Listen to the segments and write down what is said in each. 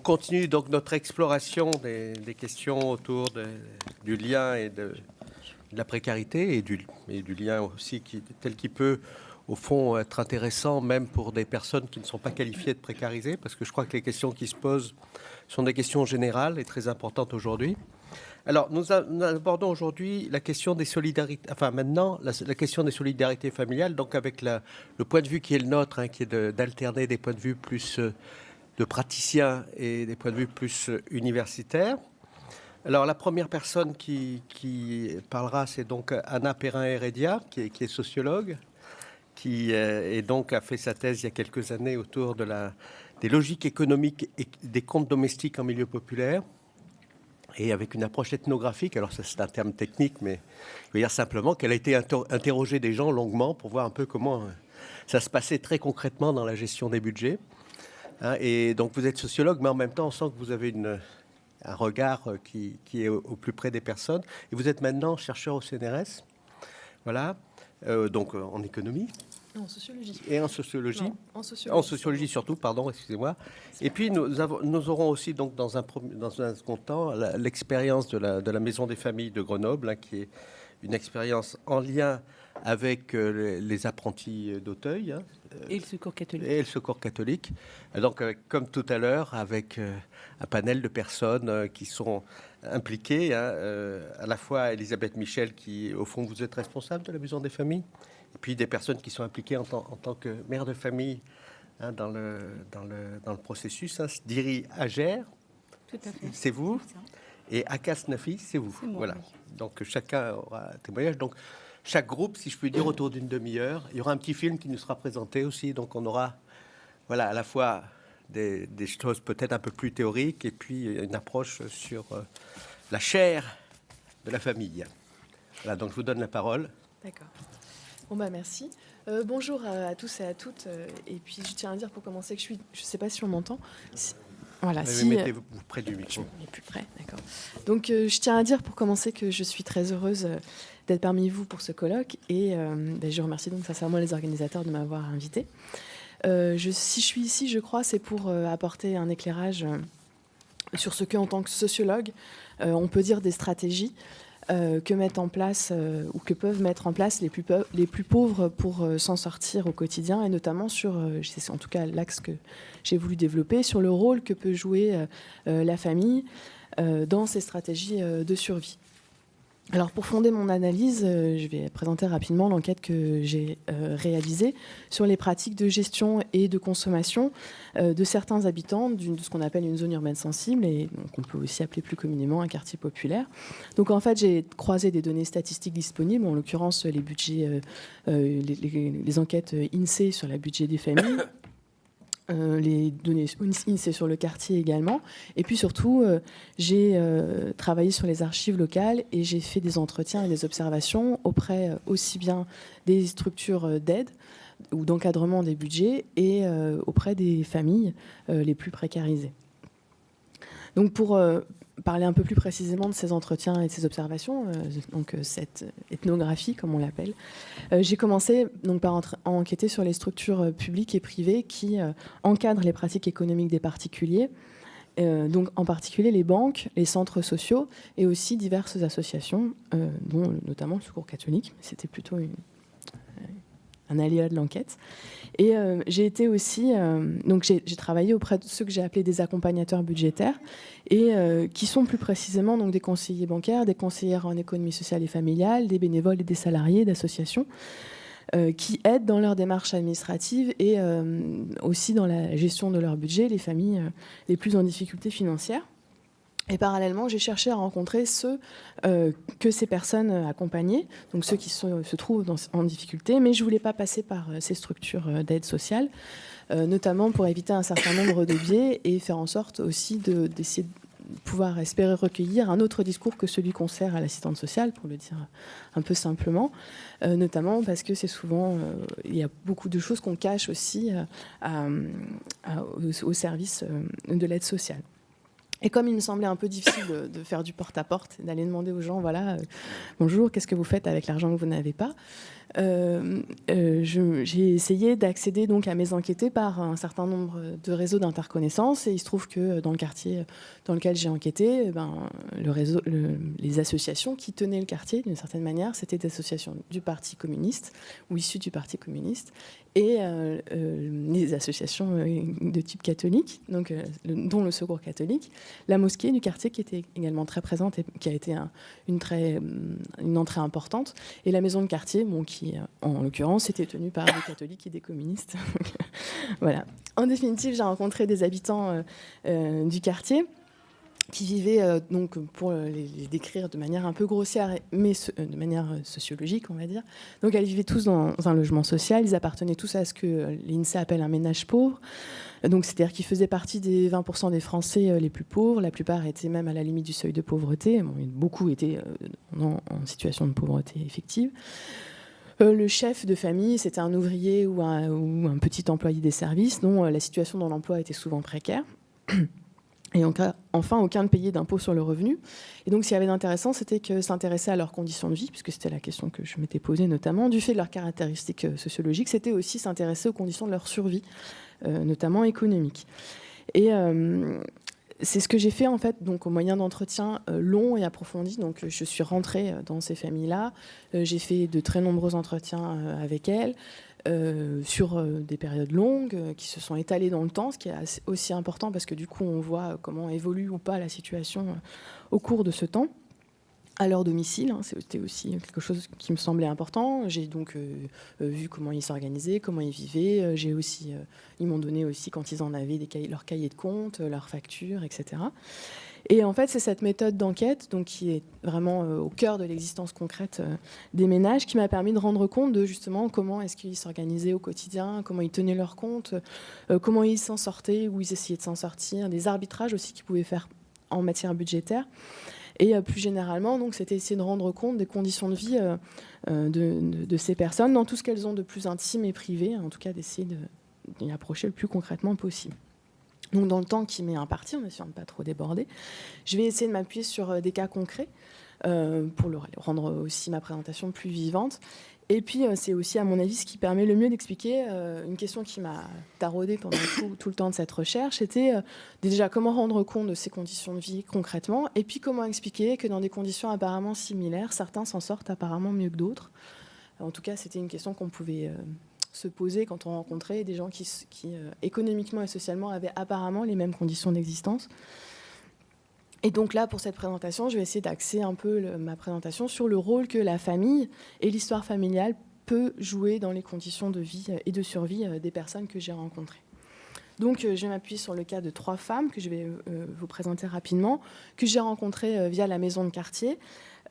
continue donc notre exploration des questions autour du lien et de la précarité et du lien aussi tel qu'il peut, au fond, être intéressant même pour des personnes qui ne sont pas qualifiées de précarisées, parce que je crois que les questions qui se posent sont des questions générales et très importantes aujourd'hui. Alors, nous abordons aujourd'hui la question des solidarités, enfin maintenant, la question des solidarités familiales, donc avec le point de vue qui est le nôtre, hein, qui est d'alterner des points de vue plus de praticiens et des points de vue plus universitaires. Alors, la première personne qui parlera, c'est donc Anna Perrin-Heredia, qui est sociologue, qui et donc a fait sa thèse il y a quelques années autour des logiques économiques et des comptes domestiques en milieu populaire, et avec une approche ethnographique. Alors ça, c'est un terme technique, mais je veux dire simplement qu'elle a été interroger des gens longuement pour voir un peu comment ça se passait très concrètement dans la gestion des budgets. Hein, et donc vous êtes sociologue, mais en même temps, on sent que vous avez un regard qui est au plus près des personnes. Et vous êtes maintenant chercheur au CNRS, voilà, donc en économie. En sociologie. Et en sociologie. Non, en sociologie. En sociologie surtout, pardon, excusez-moi. Et puis nous aurons aussi donc dans un second temps l'expérience de la Maison des familles de Grenoble, hein, qui est une expérience en lien avec les apprentis d'Auteuil. Hein, et le Secours catholique. Et le Secours catholique. Donc, comme tout à l'heure, avec un panel de personnes qui sont impliquées, hein, à la fois Elisabeth Michel, qui, au fond, vous êtes responsable de la Maison des familles, et puis des personnes qui sont impliquées en tant que mère de famille, hein, dans le processus. Hein. Diri Agère, c'est vous. Et Akas Nafi, c'est vous. C'est moi, voilà. Oui. Donc chacun aura un témoignage. Donc chaque groupe, si je puis dire, autour d'une demi-heure. Il y aura un petit film qui nous sera présenté aussi. Donc on aura, voilà, à la fois des choses peut-être un peu plus théoriques et puis une approche sur la chair de la famille. Voilà. Donc je vous donne la parole. D'accord. Bon bah merci. Bonjour à tous et à toutes. Et puis je tiens à dire pour commencer que je ne sais pas si on m'entend. Voilà, mettez-vous près du micro. Je me mets plus près, d'accord. Donc je tiens à dire pour commencer que je suis très heureuse d'être parmi vous pour ce colloque et je remercie donc sincèrement les organisateurs de m'avoir invitée. Si je suis ici, je crois, c'est pour apporter un éclairage sur ce qu'en tant que sociologue, on peut dire des stratégies que mettent en place ou que peuvent mettre en place les plus pauvres pour s'en sortir au quotidien, et notamment sur, c'est en tout cas l'axe que j'ai voulu développer, sur le rôle que peut jouer la famille dans ces stratégies de survie. Alors pour fonder mon analyse, je vais présenter rapidement l'enquête que j'ai réalisée sur les pratiques de gestion et de consommation de certains habitants de ce qu'on appelle une zone urbaine sensible, et qu'on peut aussi appeler plus communément un quartier populaire. Donc en fait, j'ai croisé des données statistiques disponibles, en l'occurrence les budgets, les enquêtes INSEE sur le budget des familles, les données INSEE sur le quartier également. Et puis surtout, j'ai travaillé sur les archives locales et j'ai fait des entretiens et des observations auprès aussi bien des structures d'aide ou d'encadrement des budgets et auprès des familles les plus précarisées. Donc pour parler un peu plus précisément de ces entretiens et de ces observations, donc cette ethnographie comme on l'appelle, j'ai commencé donc par enquêter sur les structures publiques et privées qui encadrent les pratiques économiques des particuliers, donc en particulier les banques, les centres sociaux et aussi diverses associations, dont notamment le Secours catholique. C'était plutôt un aléa de l'enquête. Et j'ai été aussi, donc j'ai travaillé auprès de ceux que j'ai appelés des accompagnateurs budgétaires, et qui sont plus précisément donc des conseillers bancaires, des conseillères en économie sociale et familiale, des bénévoles et des salariés d'associations, qui aident dans leur démarche administrative et aussi dans la gestion de leur budget les familles les plus en difficulté financière. Et parallèlement, j'ai cherché à rencontrer ceux que ces personnes accompagnaient, donc ceux qui se trouvent en difficulté, mais je ne voulais pas passer par ces structures d'aide sociale, notamment pour éviter un certain nombre de biais et faire en sorte aussi d'essayer de pouvoir espérer recueillir un autre discours que celui qu'on sert à l'assistante sociale, pour le dire un peu simplement, notamment parce que c'est souvent, il y a beaucoup de choses qu'on cache aussi au service de l'aide sociale. Et comme il me semblait un peu difficile de faire du porte-à-porte, d'aller demander aux gens, voilà, bonjour, qu'est-ce que vous faites avec l'argent que vous n'avez pas ? j'ai essayé d'accéder donc à Maison Enquêtée par un certain nombre de réseaux d'interconnaissance, et il se trouve que dans le quartier dans lequel j'ai enquêté, les associations qui tenaient le quartier, d'une certaine manière, c'était des associations du Parti communiste ou issues du Parti communiste, et les associations de type catholique, donc, dont le Secours catholique, la mosquée du quartier qui était également très présente et qui a été une entrée importante, et la maison de quartier, qui en l'occurrence était tenue par des catholiques et des communistes. Voilà. En définitive, j'ai rencontré des habitants du quartier qui vivaient, donc, pour les décrire de manière un peu grossière, mais de manière sociologique, on va dire. Donc, ils vivaient tous dans un logement social. Ils appartenaient tous à ce que l'INSEE appelle un ménage pauvre. Donc, c'est-à-dire qu'ils faisaient partie des 20% des Français les plus pauvres. La plupart étaient même à la limite du seuil de pauvreté. Beaucoup étaient en situation de pauvreté effective. Le chef de famille, c'était un ouvrier ou un petit employé des services dont la situation dans l'emploi était souvent précaire. Et enfin, aucun ne payait d'impôt sur le revenu. Et donc, ce qu'il y avait d'intéressant, c'était que s'intéresser à leurs conditions de vie, puisque c'était la question que je m'étais posée notamment, du fait de leurs caractéristiques sociologiques, c'était aussi s'intéresser aux conditions de leur survie, notamment économiques. Et c'est ce que j'ai fait, en fait, donc, au moyen d'entretiens longs et approfondis. Donc, je suis rentrée dans ces familles-là. J'ai fait de très nombreux entretiens avec elles. Sur des périodes longues qui se sont étalées dans le temps, ce qui est aussi important parce que du coup on voit comment évolue ou pas la situation au cours de ce temps. À leur domicile, c'était aussi quelque chose qui me semblait important. J'ai donc vu comment ils s'organisaient, comment ils vivaient. Ils m'ont donné aussi, quand ils en avaient, leurs cahiers de compte, leurs factures, etc. Et en fait, c'est cette méthode d'enquête, donc, qui est vraiment au cœur de l'existence concrète des ménages, qui m'a permis de rendre compte de justement comment est-ce qu'ils s'organisaient au quotidien, comment ils tenaient leur compte, comment ils s'en sortaient, ou ils essayaient de s'en sortir, des arbitrages aussi qu'ils pouvaient faire en matière budgétaire. Et plus généralement, donc, c'était essayer de rendre compte des conditions de vie de ces personnes, dans tout ce qu'elles ont de plus intime et privé, en tout cas d'essayer d'y approcher le plus concrètement possible. Donc, dans le temps qui m'est imparti, en essayant de ne pas trop déborder, je vais essayer de m'appuyer sur des cas concrets pour rendre aussi ma présentation plus vivante. Et puis, c'est aussi, à mon avis, ce qui permet le mieux d'expliquer une question qui m'a taraudée pendant tout le temps de cette recherche. C'était déjà comment rendre compte de ces conditions de vie concrètement, et puis comment expliquer que dans des conditions apparemment similaires, certains s'en sortent apparemment mieux que d'autres. En tout cas, c'était une question qu'on pouvait se poser quand on rencontrait des gens qui économiquement et socialement avaient apparemment les mêmes conditions d'existence. Et donc là, pour cette présentation, je vais essayer d'axer un peu ma présentation sur le rôle que la famille et l'histoire familiale peut jouer dans les conditions de vie et de survie des personnes que j'ai rencontrées. Donc, je vais m'appuyer sur le cas de 3 femmes que je vais vous présenter rapidement, que j'ai rencontrées via la maison de quartier.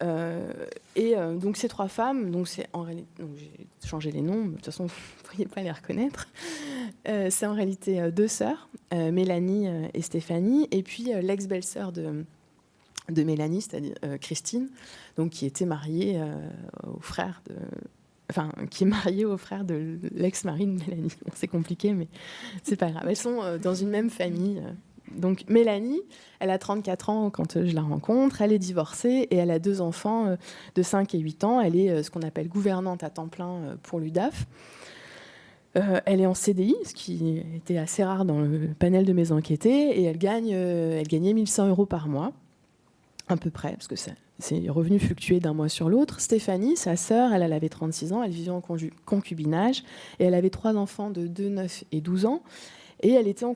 Donc ces 3 femmes, donc c'est en réalité, donc j'ai changé les noms, de toute façon vous ne pourriez pas les reconnaître. C'est en réalité 2 sœurs, Mélanie et Stéphanie, et puis l'ex-belle-sœur de Mélanie, c'est-à-dire Christine, donc qui était mariée au frère qui est mariée au frère de l'ex-mari de Mélanie. Bon, c'est compliqué, mais c'est pas grave. Elles sont dans une même famille. Donc Mélanie, elle a 34 ans quand je la rencontre, elle est divorcée et elle a 2 enfants de 5 et 8 ans. Elle est ce qu'on appelle gouvernante à temps plein pour l'UDAF. Elle est en CDI, ce qui était assez rare dans le panel de mes enquêtés, et elle gagnait 1 100 € par mois, à peu près, parce que ses revenus fluctuaient d'un mois sur l'autre. Stéphanie, sa sœur, elle avait 36 ans, elle vivait en concubinage, et elle avait 3 enfants de 2, 9 et 12 ans. Et elle était en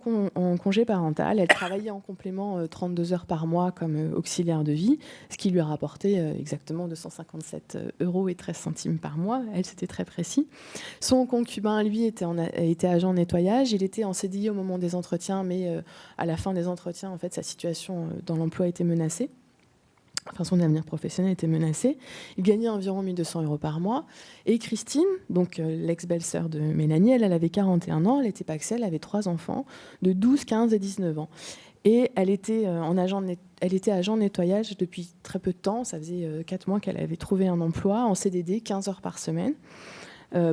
congé parental. Elle travaillait en complément 32 heures par mois comme auxiliaire de vie, ce qui lui a rapporté exactement 257 € et 13 centimes par mois. Elle, c'était très précis. Son concubin, lui, était agent de nettoyage. Il était en CDI au moment des entretiens, mais à la fin des entretiens, en fait, sa situation dans l'emploi était menacée. Enfin, son avenir professionnel était menacé. Il gagnait environ 1 200 € par mois. Et Christine, donc l'ex-belle-sœur de Mélanie, elle avait 41 ans, elle était pacsée, elle avait 3 enfants de 12, 15 et 19 ans. Et elle était agent de nettoyage depuis très peu de temps. Ça faisait 4 mois qu'elle avait trouvé un emploi en CDD, 15 heures par semaine,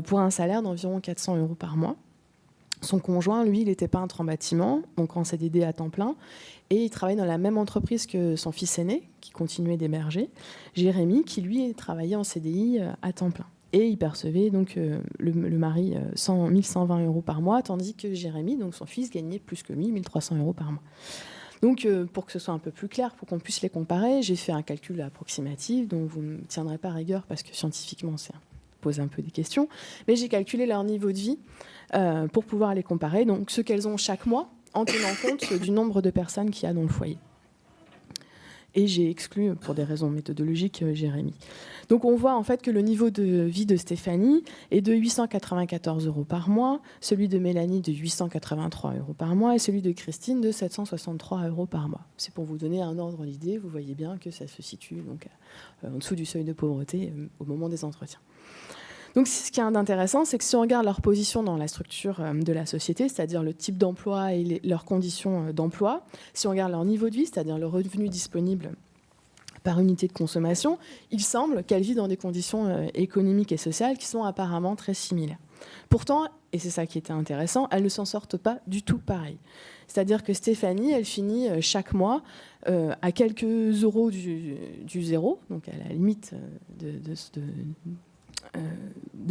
pour un salaire d'environ 400 € par mois. Son conjoint, lui, il était peintre en bâtiment, donc en CDD à temps plein, et il travaillait dans la même entreprise que son fils aîné, qui continuait d'héberger, Jérémy, qui lui travaillait en CDI à temps plein. et il percevait donc le mari 1120 € par mois, tandis que Jérémy, donc son fils, gagnait plus que lui, 1300 € par mois. Donc, pour que ce soit un peu plus clair, pour qu'on puisse les comparer, j'ai fait un calcul approximatif dont vous ne me tiendrez pas rigueur parce que scientifiquement, ça pose un peu des questions. Mais j'ai calculé leur niveau de vie pour pouvoir les comparer, donc ce qu'elles ont chaque mois, en tenant compte du nombre de personnes qu'il y a dans le foyer. Et j'ai exclu, pour des raisons méthodologiques, Jérémy. Donc on voit en fait que le niveau de vie de Stéphanie est de 894 € par mois, celui de Mélanie de 883 € par mois et celui de Christine de 763 € par mois. C'est pour vous donner un ordre d'idée, vous voyez bien que ça se situe donc, en dessous du seuil de pauvreté au moment des entretiens. Donc ce qui est intéressant, c'est que si on regarde leur position dans la structure de la société, c'est-à-dire le type d'emploi et leurs conditions d'emploi, si on regarde leur niveau de vie, c'est-à-dire le revenu disponible par unité de consommation, il semble qu'elles vivent dans des conditions économiques et sociales qui sont apparemment très similaires. Pourtant, et c'est ça qui était intéressant, elles ne s'en sortent pas du tout pareil. C'est-à-dire que Stéphanie, elle finit chaque mois à quelques euros du zéro, donc à la limite de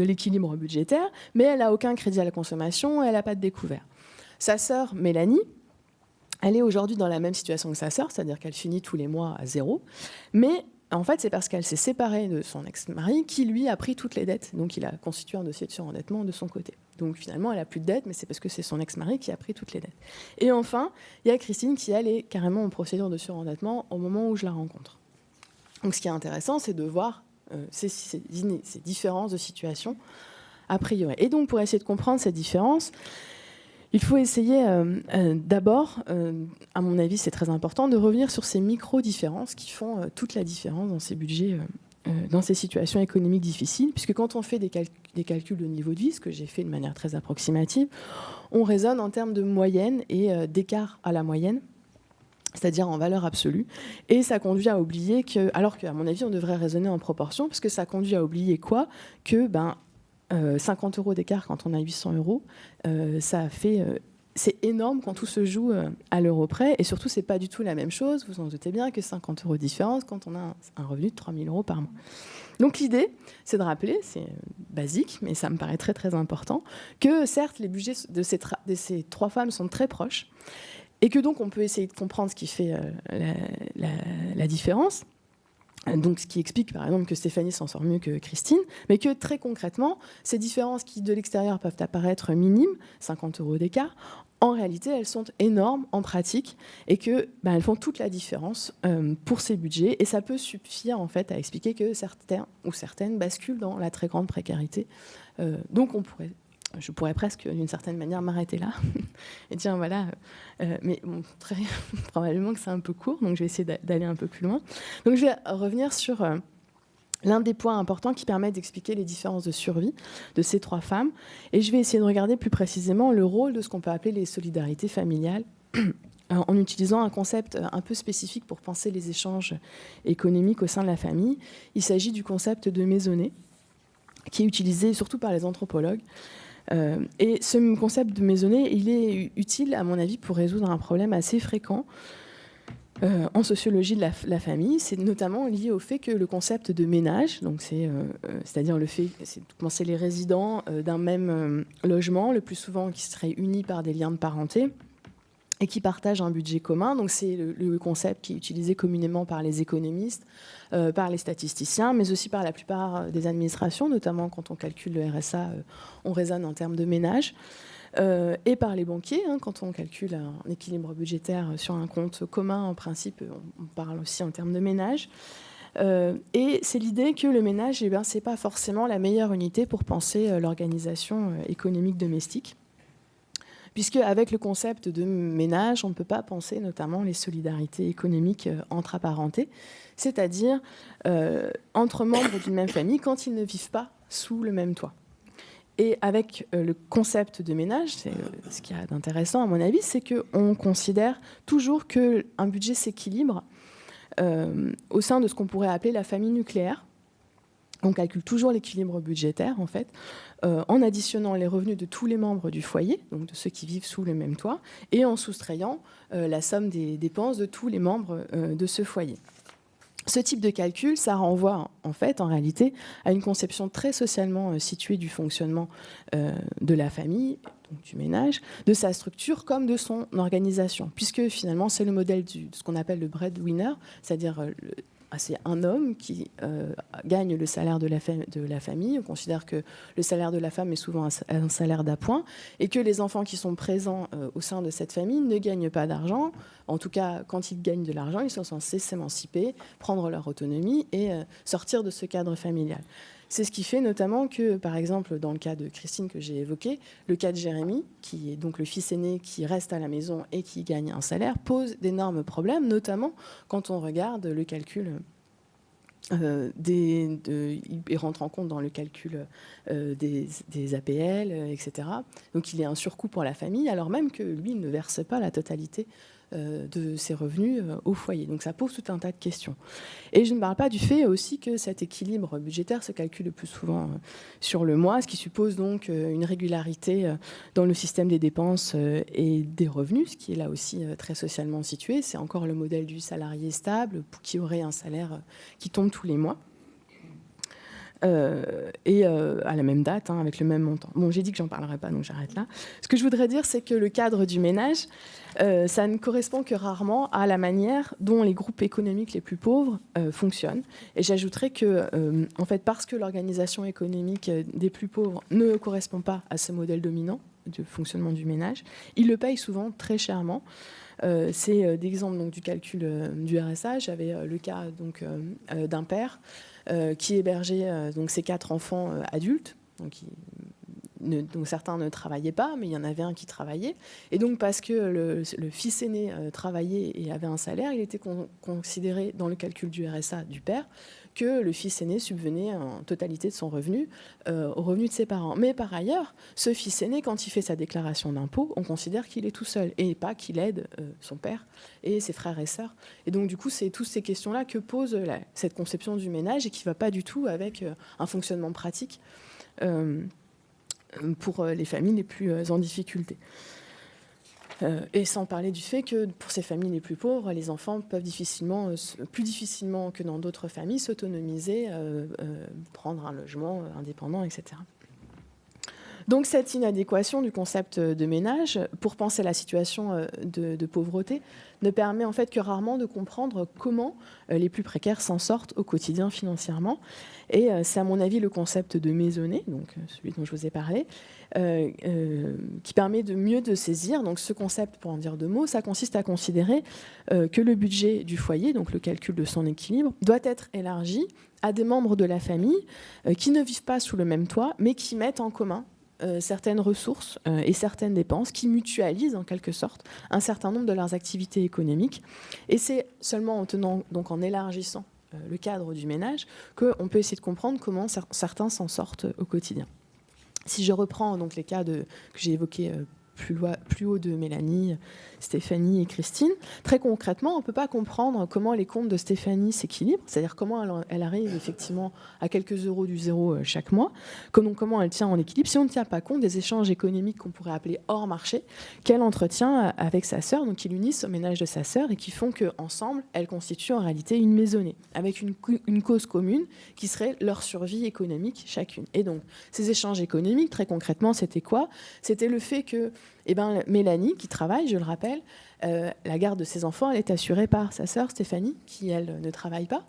l'équilibre budgétaire, mais elle n'a aucun crédit à la consommation, elle n'a pas de découvert. Sa sœur, Mélanie, elle est aujourd'hui dans la même situation que sa sœur, c'est-à-dire qu'elle finit tous les mois à zéro, mais en fait, c'est parce qu'elle s'est séparée de son ex-mari qui, lui, a pris toutes les dettes. Donc, il a constitué un dossier de surendettement de son côté. Donc, finalement, elle n'a plus de dettes, mais c'est parce que c'est son ex-mari qui a pris toutes les dettes. Et enfin, il y a Christine qui, elle, est carrément en procédure de surendettement au moment où je la rencontre. Donc, ce qui est intéressant, c'est de voir ces différences de situation a priori. Et donc, pour essayer de comprendre ces différences, il faut essayer d'abord, à mon avis c'est très important, de revenir sur ces micro-différences qui font toute la différence dans ces budgets, dans ces situations économiques difficiles, puisque quand on fait des calculs de niveau de vie, ce que j'ai fait de manière très approximative, on raisonne en termes de moyenne et d'écart à la moyenne, c'est-à-dire en valeur absolue. Et ça conduit à oublier que, alors qu'à mon avis, on devrait raisonner en proportion, parce que ça conduit à oublier quoi ? Que 50 € d'écart quand on a 800 €, ça fait... c'est énorme quand tout se joue à l'euro près. Et surtout, c'est pas du tout la même chose, vous en doutez bien, que 50 € de différence quand on a un revenu de 3 000 € par mois. Donc l'idée, c'est de rappeler, c'est basique, mais ça me paraît très très important, que certes, les budgets de ces trois femmes sont très proches, et que donc on peut essayer de comprendre ce qui fait la différence. Donc, ce qui explique, par exemple, que Stéphanie s'en sort mieux que Christine, mais que très concrètement, ces différences qui, de l'extérieur, peuvent apparaître minimes, 50 € d'écart, en réalité, elles sont énormes en pratique et que elles font toute la différence pour ces budgets. Et ça peut suffire, en fait, à expliquer que certains ou certaines basculent dans la très grande précarité. Donc, je pourrais presque, d'une certaine manière, m'arrêter là et dire, voilà, mais bon, très probablement que c'est un peu court, donc je vais essayer d'aller un peu plus loin. Donc je vais revenir sur l'un des points importants qui permet d'expliquer les différences de survie de ces trois femmes, et je vais essayer de regarder plus précisément le rôle de ce qu'on peut appeler les solidarités familiales, en utilisant un concept un peu spécifique pour penser les échanges économiques au sein de la famille. Il s'agit du concept de maisonnée, qui est utilisé surtout par les anthropologues. Et ce concept de maisonnée, il est utile, à mon avis, pour résoudre un problème assez fréquent en sociologie de la famille. C'est notamment lié au fait que le concept de ménage, donc c'est-à-dire le fait, c'est les résidents d'un même logement, le plus souvent qui seraient unis par des liens de parenté et qui partagent un budget commun. Donc c'est le concept qui est utilisé communément par les économistes, par les statisticiens, mais aussi par la plupart des administrations, notamment quand on calcule le RSA, on raisonne en termes de ménage, et par les banquiers, quand on calcule un équilibre budgétaire sur un compte commun, en principe, on parle aussi en termes de ménage. Et c'est l'idée que le ménage, c'est pas forcément la meilleure unité pour penser l'organisation économique domestique, puisque avec le concept de ménage, on ne peut pas penser notamment les solidarités économiques entre apparentés, c'est-à-dire entre membres d'une même famille quand ils ne vivent pas sous le même toit. Et avec le concept de ménage, ce qu'il y a d'intéressant à mon avis, c'est qu'on considère toujours qu'un budget s'équilibre au sein de ce qu'on pourrait appeler la famille nucléaire. On calcule toujours l'équilibre budgétaire, en fait, en additionnant les revenus de tous les membres du foyer, donc de ceux qui vivent sous le même toit, et en soustrayant la somme des dépenses de tous les membres de ce foyer. Ce type de calcul, ça renvoie en réalité, à une conception très socialement située du fonctionnement de la famille, donc du ménage, de sa structure comme de son organisation, puisque finalement c'est le modèle de ce qu'on appelle le breadwinner, c'est-à-dire c'est un homme qui gagne le salaire de la famille. On considère que le salaire de la femme est souvent un salaire d'appoint et que les enfants qui sont présents au sein de cette famille ne gagnent pas d'argent. En tout cas, quand ils gagnent de l'argent, ils sont censés s'émanciper, prendre leur autonomie et sortir de ce cadre familial. C'est ce qui fait notamment que, par exemple, dans le cas de Christine que j'ai évoqué, le cas de Jérémy, qui est donc le fils aîné qui reste à la maison et qui gagne un salaire, pose d'énormes problèmes, notamment quand on regarde le calcul. Il rentre en compte dans le calcul des APL, etc. Donc il y a un surcoût pour la famille, alors même que lui ne verse pas la totalité de ses revenus au foyer. Donc ça pose tout un tas de questions. Et je ne parle pas du fait aussi que cet équilibre budgétaire se calcule le plus souvent sur le mois, ce qui suppose donc une régularité dans le système des dépenses et des revenus, ce qui est là aussi très socialement situé. C'est encore le modèle du salarié stable qui aurait un salaire qui tombe tous les mois. Et à la même date, avec le même montant. Bon, j'ai dit que j'en parlerai pas, donc j'arrête là. Ce que je voudrais dire, c'est que le cadre du ménage, ça ne correspond que rarement à la manière dont les groupes économiques les plus pauvres fonctionnent. Et j'ajouterais que, en fait, parce que l'organisation économique des plus pauvres ne correspond pas à ce modèle dominant de fonctionnement du ménage, ils le payent souvent très chèrement. C'est d'exemple donc, du calcul du RSA. J'avais le cas donc, d'un père qui hébergeait donc, ses 4 enfants adultes. Donc certains ne travaillaient pas, mais il y en avait un qui travaillait. Et donc parce que le fils aîné travaillait et avait un salaire, il était considéré dans le calcul du RSA du père que le fils aîné subvenait en totalité de son revenu au revenu de ses parents. Mais par ailleurs, ce fils aîné, quand il fait sa déclaration d'impôt, on considère qu'il est tout seul et pas qu'il aide son père et ses frères et sœurs. Et donc du coup, c'est toutes ces questions-là que pose cette conception du ménage et qui ne va pas du tout avec un fonctionnement pratique pour les familles les plus en difficulté. Et sans parler du fait que pour ces familles les plus pauvres, les enfants peuvent plus difficilement que dans d'autres familles, s'autonomiser, prendre un logement indépendant, etc. Donc cette inadéquation du concept de ménage pour penser la situation de pauvreté ne permet en fait que rarement de comprendre comment les plus précaires s'en sortent au quotidien financièrement. Et c'est à mon avis le concept de maisonnée, donc celui dont je vous ai parlé, qui permet de mieux de saisir. Donc ce concept, pour en dire 2 mots, ça consiste à considérer que le budget du foyer, donc le calcul de son équilibre, doit être élargi à des membres de la famille qui ne vivent pas sous le même toit, mais qui mettent en commun certaines ressources et certaines dépenses, qui mutualisent en quelque sorte un certain nombre de leurs activités économiques. Et c'est seulement en élargissant le cadre du ménage qu'on peut essayer de comprendre comment certains s'en sortent au quotidien. Si je reprends donc les cas que j'ai évoqués plus haut de Mélanie, Stéphanie et Christine, très concrètement, on ne peut pas comprendre comment les comptes de Stéphanie s'équilibrent, c'est-à-dire comment elle arrive effectivement à quelques euros du zéro chaque mois, comment elle tient en équilibre, si on ne tient pas compte des échanges économiques qu'on pourrait appeler hors marché, qu'elle entretient avec sa sœur, donc qui l'unissent au ménage de sa sœur et qui font qu'ensemble, elles constituent en réalité une maisonnée, avec une cause commune qui serait leur survie économique chacune. Et donc, ces échanges économiques, très concrètement, c'était quoi ? C'était le fait que Mélanie, qui travaille, je le rappelle, la garde de ses enfants, elle est assurée par sa sœur Stéphanie, qui, elle, ne travaille pas.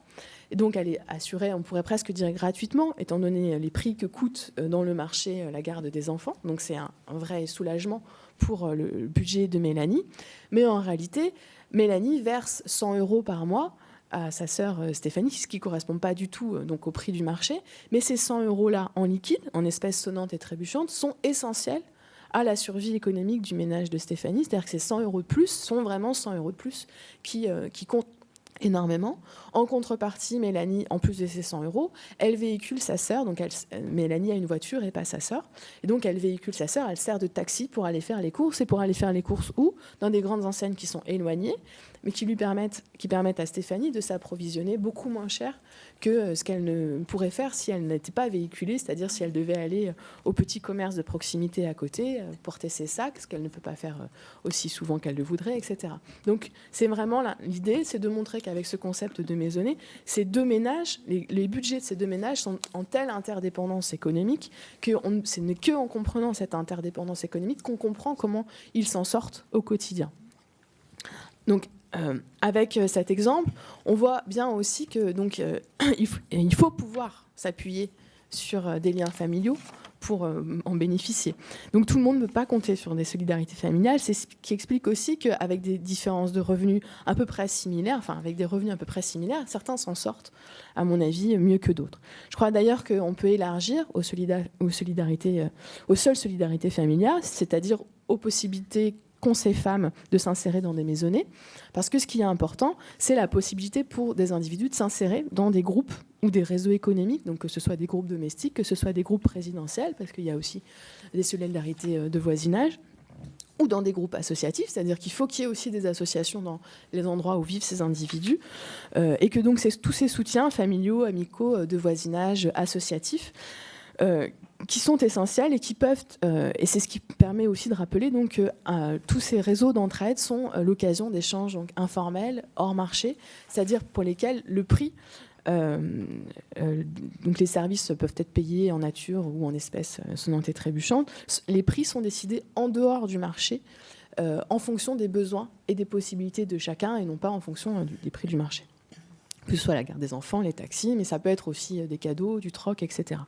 Et donc, elle est assurée, on pourrait presque dire gratuitement, étant donné les prix que coûte dans le marché la garde des enfants. Donc, c'est un vrai soulagement pour le budget de Mélanie. Mais en réalité, Mélanie verse 100 € par mois à sa sœur Stéphanie, ce qui ne correspond pas du tout donc, au prix du marché. Mais ces 100 € en liquide, en espèces sonnantes et trébuchantes, sont essentiels à la survie économique du ménage de Stéphanie. C'est-à-dire que ces 100 € de plus sont vraiment 100 € de plus qui comptent énormément. En contrepartie, Mélanie, en plus de ces 100 €, elle véhicule sa sœur. Donc Mélanie a une voiture et pas sa sœur. Et donc elle véhicule sa sœur, elle sert de taxi pour aller faire les courses. Et pour aller faire les courses où ? Dans des grandes enseignes qui sont éloignées, mais qui permettent à Stéphanie de s'approvisionner beaucoup moins cher que ce qu'elle ne pourrait faire si elle n'était pas véhiculée, c'est-à-dire si elle devait aller au petit commerce de proximité à côté, porter ses sacs, ce qu'elle ne peut pas faire aussi souvent qu'elle le voudrait, etc. Donc c'est vraiment l'idée, c'est de montrer qu'à avec ce concept de maisonnée, ces deux ménages, les budgets de ces deux ménages sont en telle interdépendance économique que ce n'est qu'en comprenant cette interdépendance économique qu'on comprend comment ils s'en sortent au quotidien. Donc, avec cet exemple, on voit bien aussi que il faut pouvoir s'appuyer sur des liens familiaux pour en bénéficier. Donc tout le monde ne peut pas compter sur des solidarités familiales. C'est ce qui explique aussi qu'avec des différences de revenus à peu près similaires, avec des revenus à peu près similaires, certains s'en sortent, à mon avis, mieux que d'autres. Je crois d'ailleurs qu'on peut élargir aux seules solidarités familiales, c'est-à-dire aux possibilités qu'ont ces femmes de s'insérer dans des maisonnées, parce que ce qui est important, c'est la possibilité pour des individus de s'insérer dans des groupes ou des réseaux économiques, donc que ce soit des groupes domestiques, que ce soit des groupes résidentiels, parce qu'il y a aussi des solidarités de voisinage, ou dans des groupes associatifs, c'est-à-dire qu'il faut qu'il y ait aussi des associations dans les endroits où vivent ces individus, et que donc tous ces soutiens familiaux, amicaux, de voisinage, associatifs, qui sont essentiels et qui peuvent, et c'est ce qui permet aussi de rappeler donc, que tous ces réseaux d'entraide sont l'occasion d'échanges donc, informels, hors marché, c'est-à-dire pour lesquels le prix, donc les services peuvent être payés en nature ou en espèces sonnantes et trébuchantes, les prix sont décidés en dehors du marché, en fonction des besoins et des possibilités de chacun et non pas en fonction des prix du marché. Que ce soit la garde des enfants, les taxis, mais ça peut être aussi des cadeaux, du troc, etc.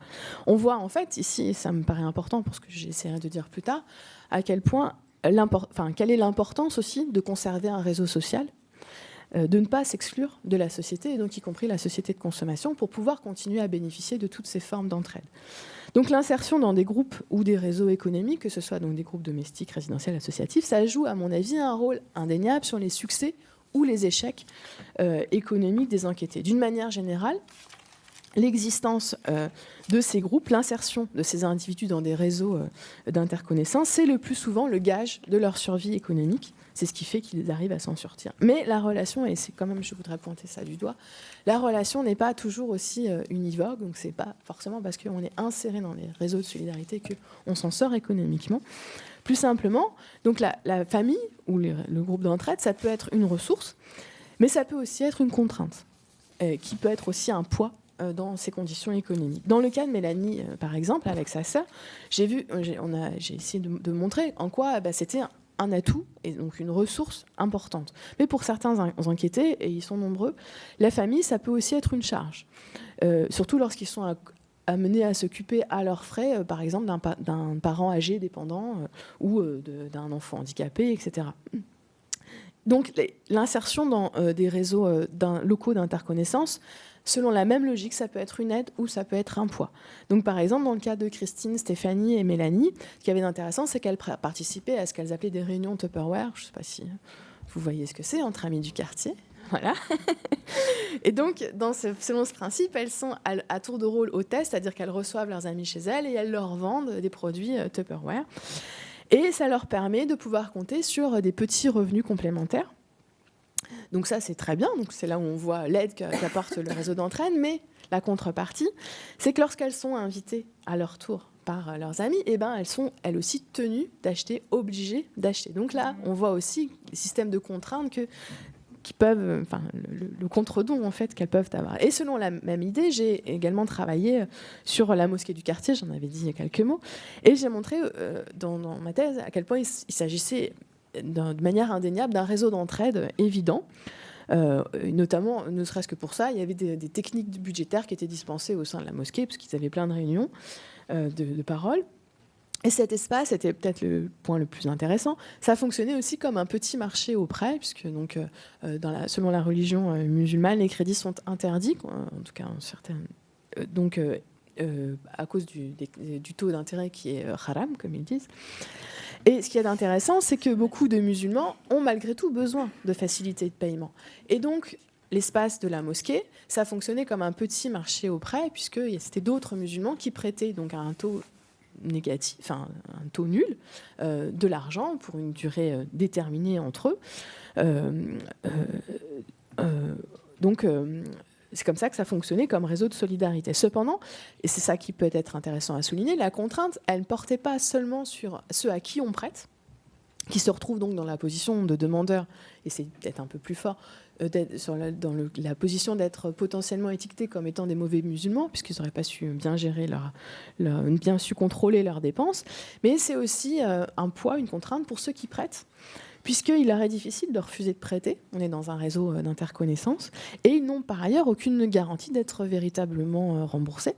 On voit en fait ici, et ça me paraît important pour ce que j'essaierai de dire plus tard, à quel point, quelle est l'importance aussi de conserver un réseau social, de ne pas s'exclure de la société, et donc y compris la société de consommation, pour pouvoir continuer à bénéficier de toutes ces formes d'entraide. Donc l'insertion dans des groupes ou des réseaux économiques, que ce soit donc des groupes domestiques, résidentiels, associatifs, ça joue à mon avis un rôle indéniable sur les succès ou les échecs économiques des enquêtés. D'une manière générale, l'existence de ces groupes, l'insertion de ces individus dans des réseaux d'interconnaissance, c'est le plus souvent le gage de leur survie économique. C'est ce qui fait qu'ils arrivent à s'en sortir. Mais la relation, et c'est quand même, je voudrais pointer ça du doigt, la relation n'est pas toujours aussi univoque, donc c'est pas forcément parce qu'on est inséré dans les réseaux de solidarité qu'on s'en sort économiquement. Plus simplement, donc la famille ou le groupe d'entraide, ça peut être une ressource, mais ça peut aussi être une contrainte, qui peut être aussi un poids dans ces conditions économiques. Dans le cas de Mélanie, par exemple, avec sa sœur, j'ai essayé de montrer en quoi c'était un atout et donc une ressource importante. Mais pour certains enquêtés, et ils sont nombreux, la famille, ça peut aussi être une charge, surtout lorsqu'ils sont amenés à s'occuper à leurs frais, par exemple, d'un parent âgé dépendant ou d'un enfant handicapé, etc. Donc l'insertion dans des réseaux locaux d'interconnaissance, selon la même logique, ça peut être une aide ou ça peut être un poids. Donc par exemple, dans le cas de Christine, Stéphanie et Mélanie, ce qui avait d'intéressant, c'est qu'elles participaient à ce qu'elles appelaient des réunions Tupperware. Je ne sais pas si vous voyez ce que c'est, entre amis du quartier. Voilà. Et donc, selon ce principe, elles sont à tour de rôle hôtesses, c'est-à-dire qu'elles reçoivent leurs amis chez elles et elles leur vendent des produits Tupperware. Et ça leur permet de pouvoir compter sur des petits revenus complémentaires. Donc ça, c'est très bien. Donc c'est là où on voit l'aide qu'apporte le réseau d'entraide. Mais la contrepartie, c'est que lorsqu'elles sont invitées à leur tour par leurs amis, elles sont elles aussi tenues d'acheter, obligées d'acheter. Donc là, on voit aussi les systèmes de contraintes qui peuvent, le contre-don en fait qu'elles peuvent avoir. Et selon la même idée, j'ai également travaillé sur la mosquée du quartier, j'en avais dit quelques mots, et j'ai montré dans ma thèse à quel point il s'agissait de manière indéniable d'un réseau d'entraide évident. Notamment, ne serait-ce que pour ça, il y avait des techniques budgétaires qui étaient dispensées au sein de la mosquée, parce qu'ils avaient plein de réunions de paroles. Et cet espace, c'était peut-être le point le plus intéressant, ça fonctionnait aussi comme un petit marché au prêt, puisque donc, selon la religion musulmane, les crédits sont interdits, en tout cas à cause du taux d'intérêt qui est haram, comme ils disent. Et ce qui est intéressant, c'est que beaucoup de musulmans ont malgré tout besoin de facilités de paiement. Et donc, l'espace de la mosquée, ça fonctionnait comme un petit marché au prêt, puisque c'était d'autres musulmans qui prêtaient donc à un taux négatif, un taux nul, de l'argent pour une durée déterminée entre eux. Donc, c'est comme ça que ça fonctionnait comme réseau de solidarité. Cependant, et c'est ça qui peut être intéressant à souligner, la contrainte, elle ne portait pas seulement sur ceux à qui on prête, qui se retrouvent donc dans la position de demandeur, et c'est peut-être un peu plus fort, dans la position d'être potentiellement étiquetés comme étant des mauvais musulmans, puisqu'ils n'auraient pas su bien gérer bien su contrôler leurs dépenses. Mais c'est aussi un poids, une contrainte pour ceux qui prêtent, puisqu'il leur est difficile de refuser de prêter. On est dans un réseau d'interconnaissance, et ils n'ont par ailleurs aucune garantie d'être véritablement remboursés.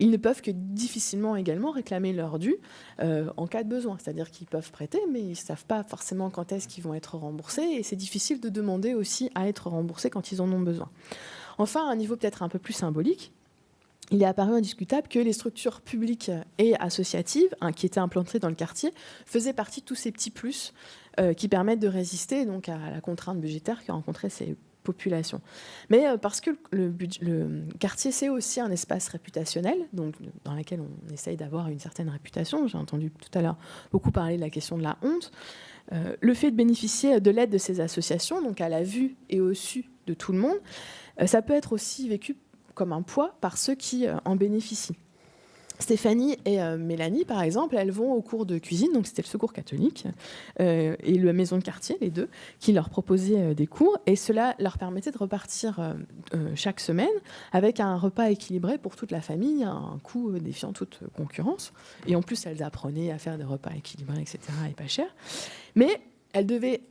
Ils ne peuvent que difficilement également réclamer leur dû en cas de besoin. C'est-à-dire qu'ils peuvent prêter, mais ils ne savent pas forcément quand est-ce qu'ils vont être remboursés. Et c'est difficile de demander aussi à être remboursés quand ils en ont besoin. Enfin, à un niveau peut-être un peu plus symbolique, il est apparu indiscutable que les structures publiques et associatives qui étaient implantées dans le quartier faisaient partie de tous ces petits plus qui permettent de résister donc, à la contrainte budgétaire que rencontraient ces population. Mais parce que le quartier, c'est aussi un espace réputationnel, donc, dans lequel on essaye d'avoir une certaine réputation. J'ai entendu tout à l'heure beaucoup parler de la question de la honte. Le fait de bénéficier de l'aide de ces associations, donc à la vue et au su de tout le monde, ça peut être aussi vécu comme un poids par ceux qui en bénéficient. Stéphanie et Mélanie, par exemple, elles vont au cours de cuisine, donc c'était le Secours catholique et la maison de quartier, les deux, qui leur proposaient des cours, et cela leur permettait de repartir chaque semaine avec un repas équilibré pour toute la famille, à un coût défiant toute concurrence. Et en plus, elles apprenaient à faire des repas équilibrés, etc., et pas cher. Mais elles devaient,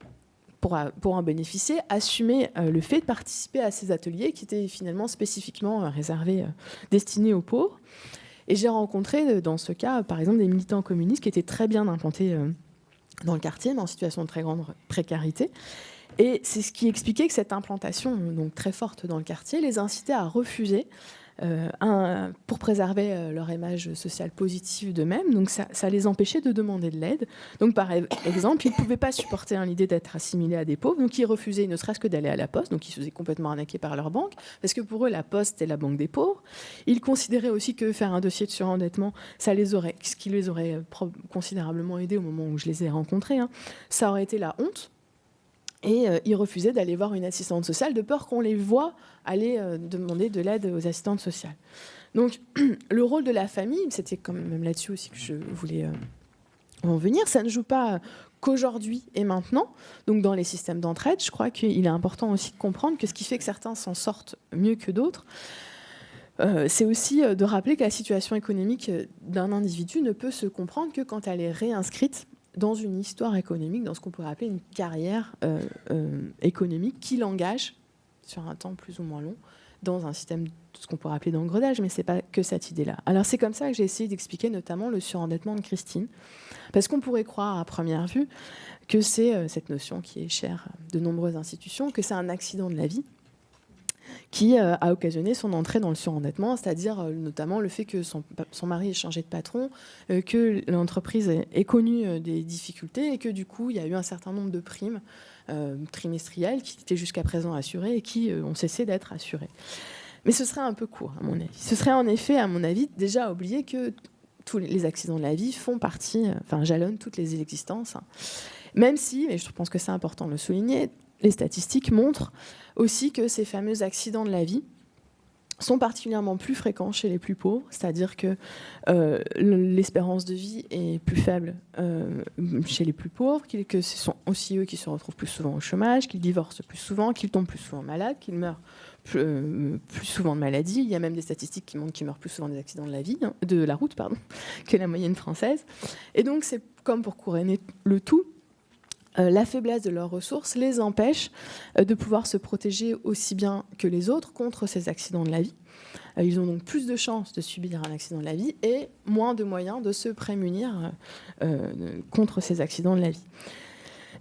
pour en bénéficier, assumer le fait de participer à ces ateliers qui étaient finalement spécifiquement réservés, destinés aux pauvres. Et j'ai rencontré dans ce cas, par exemple, des militants communistes qui étaient très bien implantés dans le quartier, mais en situation de très grande précarité. Et c'est ce qui expliquait que cette implantation donc très forte dans le quartier les incitait à refuser pour préserver leur image sociale positive d'eux-mêmes. Donc ça les empêchait de demander de l'aide. Donc par exemple, ils ne pouvaient pas supporter l'idée d'être assimilés à des pauvres, donc ils refusaient ne serait-ce que d'aller à la poste, donc ils se faisaient complètement arnaquer par leur banque, parce que pour eux, la poste est la banque des pauvres. Ils considéraient aussi que faire un dossier de surendettement, ce qui les aurait considérablement aidés au moment où je les ai rencontrés, ça aurait été la honte. Et ils refusaient d'aller voir une assistante sociale de peur qu'on les voie aller demander de l'aide aux assistantes sociales. Donc le rôle de la famille, c'était quand même là-dessus aussi que je voulais en venir, ça ne joue pas qu'aujourd'hui et maintenant. Donc dans les systèmes d'entraide, je crois qu'il est important aussi de comprendre que ce qui fait que certains s'en sortent mieux que d'autres, c'est aussi de rappeler que la situation économique d'un individu ne peut se comprendre que quand elle est réinscrite dans une histoire économique, dans ce qu'on pourrait appeler une carrière économique qui l'engage sur un temps plus ou moins long dans un système de ce qu'on pourrait appeler d'engrenage, mais ce n'est pas que cette idée-là. Alors c'est comme ça que j'ai essayé d'expliquer notamment le surendettement de Christine, parce qu'on pourrait croire à première vue que c'est cette notion qui est chère de nombreuses institutions, que c'est un accident de la vie qui a occasionné son entrée dans le surendettement, c'est-à-dire notamment le fait que son mari ait changé de patron, que l'entreprise ait connu des difficultés et que du coup, il y a eu un certain nombre de primes trimestrielles qui étaient jusqu'à présent assurées et qui ont cessé d'être assurées. Mais ce serait un peu court, à mon avis. Ce serait en effet, à mon avis, déjà oublier que tous les accidents de la vie font partie, jalonnent toutes les existences. Même si, et je pense que c'est important de le souligner, les statistiques montrent aussi que ces fameux accidents de la vie sont particulièrement plus fréquents chez les plus pauvres, c'est-à-dire que l'espérance de vie est plus faible chez les plus pauvres, que ce sont aussi eux qui se retrouvent plus souvent au chômage, qu'ils divorcent plus souvent, qu'ils tombent plus souvent malades, qu'ils meurent plus souvent de maladies. Il y a même des statistiques qui montrent qu'ils meurent plus souvent des accidents de la route, que la moyenne française. Et donc c'est comme pour couronner le tout, la faiblesse de leurs ressources les empêche de pouvoir se protéger aussi bien que les autres contre ces accidents de la vie. Ils ont donc plus de chances de subir un accident de la vie et moins de moyens de se prémunir contre ces accidents de la vie.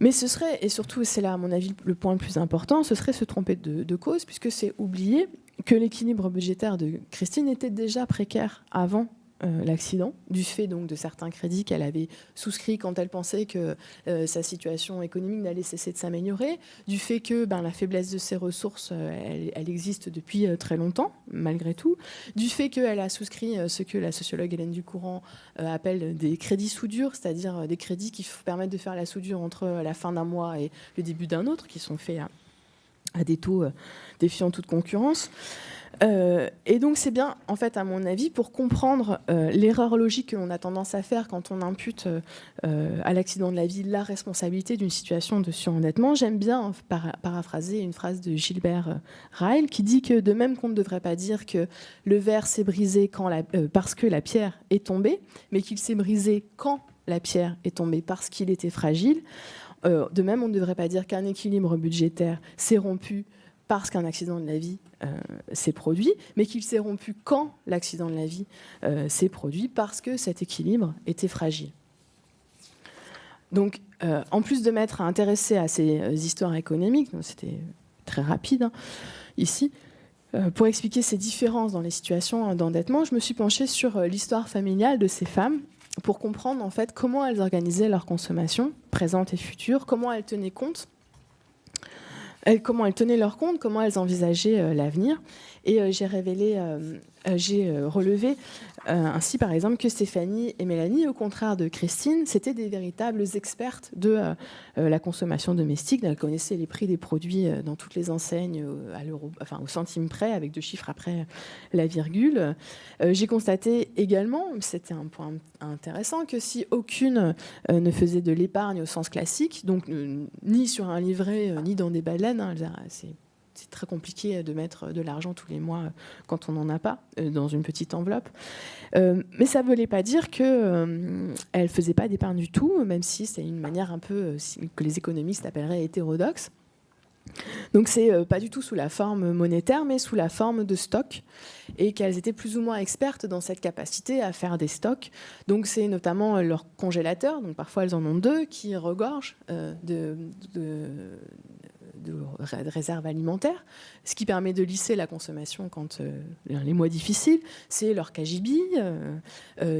Mais ce serait, et surtout c'est là à mon avis le point le plus important, ce serait se tromper de cause, puisque c'est oublier que l'équilibre budgétaire de Christine était déjà précaire avant l'accident, du fait donc de certains crédits qu'elle avait souscrits quand elle pensait que sa situation économique n'allait cesser de s'améliorer, du fait que la faiblesse de ses ressources, elle existe depuis très longtemps, malgré tout, du fait qu'elle a souscrit ce que la sociologue Hélène Ducourant appelle des crédits soudure, c'est-à-dire des crédits qui permettent de faire la soudure entre la fin d'un mois et le début d'un autre, qui sont faits à des taux défiant toute concurrence. Et donc c'est bien, en fait, à mon avis, pour comprendre l'erreur logique que l'on a tendance à faire quand on impute à l'accident de la vie la responsabilité d'une situation de surendettement. J'aime bien paraphraser une phrase de Gilbert Ryle qui dit que de même qu'on ne devrait pas dire que le verre s'est brisé parce que la pierre est tombée, mais qu'il s'est brisé quand la pierre est tombée parce qu'il était fragile. De même, on ne devrait pas dire qu'un équilibre budgétaire s'est rompu parce qu'un accident de la vie s'est produit, mais qu'il s'est rompu quand l'accident de la vie s'est produit, parce que cet équilibre était fragile. Donc, en plus de m'être intéressée à ces histoires économiques, c'était très rapide ici, pour expliquer ces différences dans les situations d'endettement, je me suis penchée sur l'histoire familiale de ces femmes, pour comprendre en fait comment elles organisaient leur consommation, présente et future, comment elles tenaient leur compte, comment elles envisageaient l'avenir. Et j'ai relevé ainsi, par exemple, que Stéphanie et Mélanie, au contraire de Christine, c'était des véritables expertes de la consommation domestique. Elles connaissaient les prix des produits dans toutes les enseignes à l'euro, enfin au centime près, avec 2 chiffres après la virgule. J'ai constaté également, c'était un point intéressant, que si aucune ne faisait de l'épargne au sens classique, donc ni sur un livret, ni dans des baleines, c'est très compliqué de mettre de l'argent tous les mois quand on n'en a pas, dans une petite enveloppe. Mais ça ne voulait pas dire qu'elle ne faisait pas d'épargne du tout, même si c'est une manière un peu que les économistes appelleraient hétérodoxe. Donc c'est pas du tout sous la forme monétaire, mais sous la forme de stock, et qu'elles étaient plus ou moins expertes dans cette capacité à faire des stocks. Donc c'est notamment leur congélateur, donc parfois elles en ont 2, qui regorgent de réserves alimentaires, ce qui permet de lisser la consommation quand les mois difficiles. C'est leur cagibi,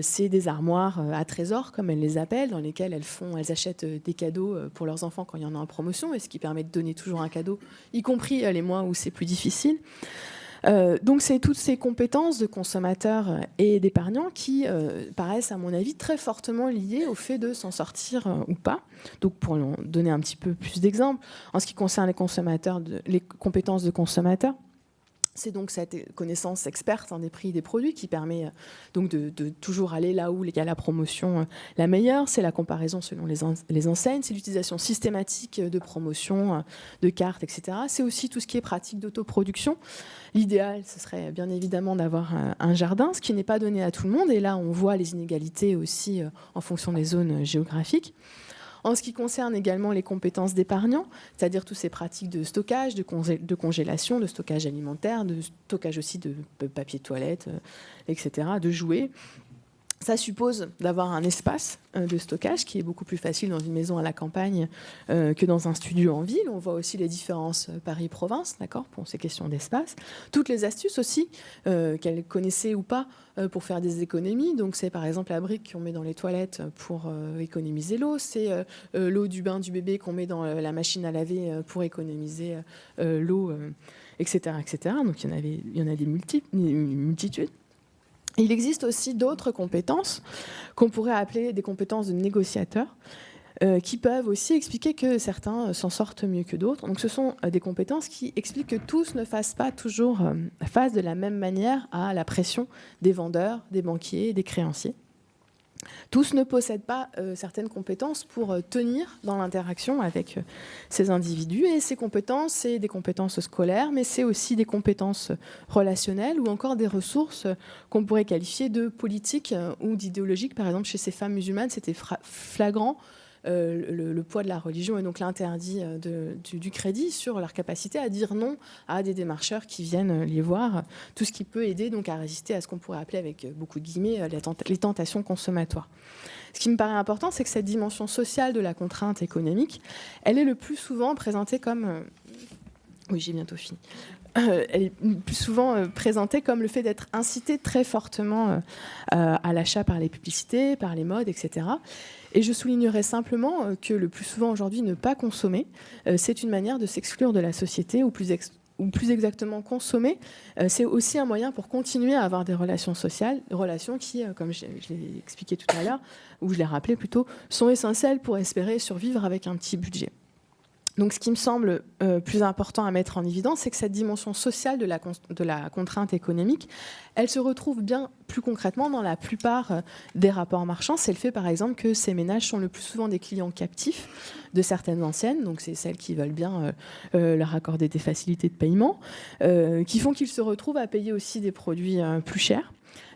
c'est des armoires à trésors, comme elles les appellent, dans lesquelles elles achètent des cadeaux pour leurs enfants quand il y en a en promotion, et ce qui permet de donner toujours un cadeau, y compris les mois où c'est plus difficile. Donc c'est toutes ces compétences de consommateurs et d'épargnants qui paraissent, à mon avis, très fortement liées au fait de s'en sortir ou pas. Donc pour donner un petit peu plus d'exemples, en ce qui concerne les compétences de consommateurs, c'est donc cette connaissance experte des prix des produits qui permet donc de toujours aller là où il y a la promotion la meilleure. C'est la comparaison selon les enseignes, c'est l'utilisation systématique de promotions, de cartes, etc. C'est aussi tout ce qui est pratique d'autoproduction. L'idéal, ce serait bien évidemment d'avoir un jardin, ce qui n'est pas donné à tout le monde. Et là, on voit les inégalités aussi en fonction des zones géographiques. En ce qui concerne également les compétences d'épargnants, c'est-à-dire toutes ces pratiques de stockage, de congélation, de stockage alimentaire, de stockage aussi de papier de toilette, etc., de jouets. Ça suppose d'avoir un espace de stockage qui est beaucoup plus facile dans une maison à la campagne que dans un studio en ville. On voit aussi les différences Paris-Province, d'accord, pour ces questions d'espace. Toutes les astuces aussi, qu'elles connaissaient ou pas, pour faire des économies. Donc c'est par exemple la brique qu'on met dans les toilettes pour économiser l'eau. C'est l'eau du bain du bébé qu'on met dans la machine à laver pour économiser l'eau, etc., etc. Donc il y en a une multitude. Il existe aussi d'autres compétences qu'on pourrait appeler des compétences de négociateur, qui peuvent aussi expliquer que certains s'en sortent mieux que d'autres. Donc ce sont des compétences qui expliquent que tous ne fassent pas toujours face de la même manière à la pression des vendeurs, des banquiers, des créanciers. Tous ne possèdent pas certaines compétences pour tenir dans l'interaction avec ces individus. Et ces compétences, c'est des compétences scolaires, mais c'est aussi des compétences relationnelles ou encore des ressources qu'on pourrait qualifier de politiques ou d'idéologiques. Par exemple, chez ces femmes musulmanes, c'était flagrant le poids de la religion et donc l'interdit du crédit sur leur capacité à dire non à des démarcheurs qui viennent les voir, tout ce qui peut aider donc à résister à ce qu'on pourrait appeler avec beaucoup de guillemets les tentations consommatoires. Ce qui me paraît important, c'est que cette dimension sociale de la contrainte économique, elle est le plus souvent présentée comme... Oui, j'ai bientôt fini. Elle est plus souvent présentée comme le fait d'être incité très fortement à l'achat par les publicités, par les modes, etc. Et je soulignerai simplement que le plus souvent aujourd'hui, ne pas consommer, c'est une manière de s'exclure de la société, ou plus exactement consommer, c'est aussi un moyen pour continuer à avoir des relations sociales, relations qui, comme je l'ai expliqué tout à l'heure, ou je l'ai rappelé plutôt, sont essentielles pour espérer survivre avec un petit budget. Donc, ce qui me semble plus important à mettre en évidence, c'est que cette dimension sociale de la contrainte économique, elle se retrouve bien plus concrètement dans la plupart des rapports marchands. C'est le fait, par exemple, que ces ménages sont le plus souvent des clients captifs de certaines anciennes, donc c'est celles qui veulent bien leur accorder des facilités de paiement, qui font qu'ils se retrouvent à payer aussi des produits plus chers.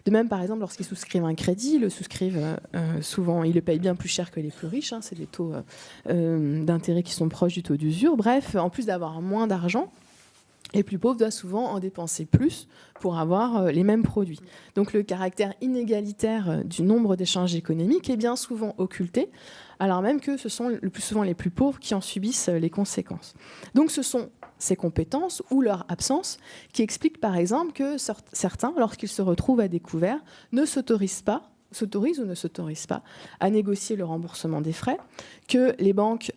De même, par exemple, lorsqu'ils souscrivent un crédit, ils le souscrivent souvent, ils le payent bien plus cher que les plus riches. C'est des taux d'intérêt qui sont proches du taux d'usure. Bref, en plus d'avoir moins d'argent, les plus pauvres doivent souvent en dépenser plus pour avoir les mêmes produits. Donc le caractère inégalitaire du nombre d'échanges économiques est bien souvent occulté, alors même que ce sont le plus souvent les plus pauvres qui en subissent les conséquences. Donc ce sont ces compétences ou leur absence qui expliquent par exemple que certains, lorsqu'ils se retrouvent à découvert, ne s'autorisent ou ne s'autorisent pas à négocier le remboursement des frais, que les banques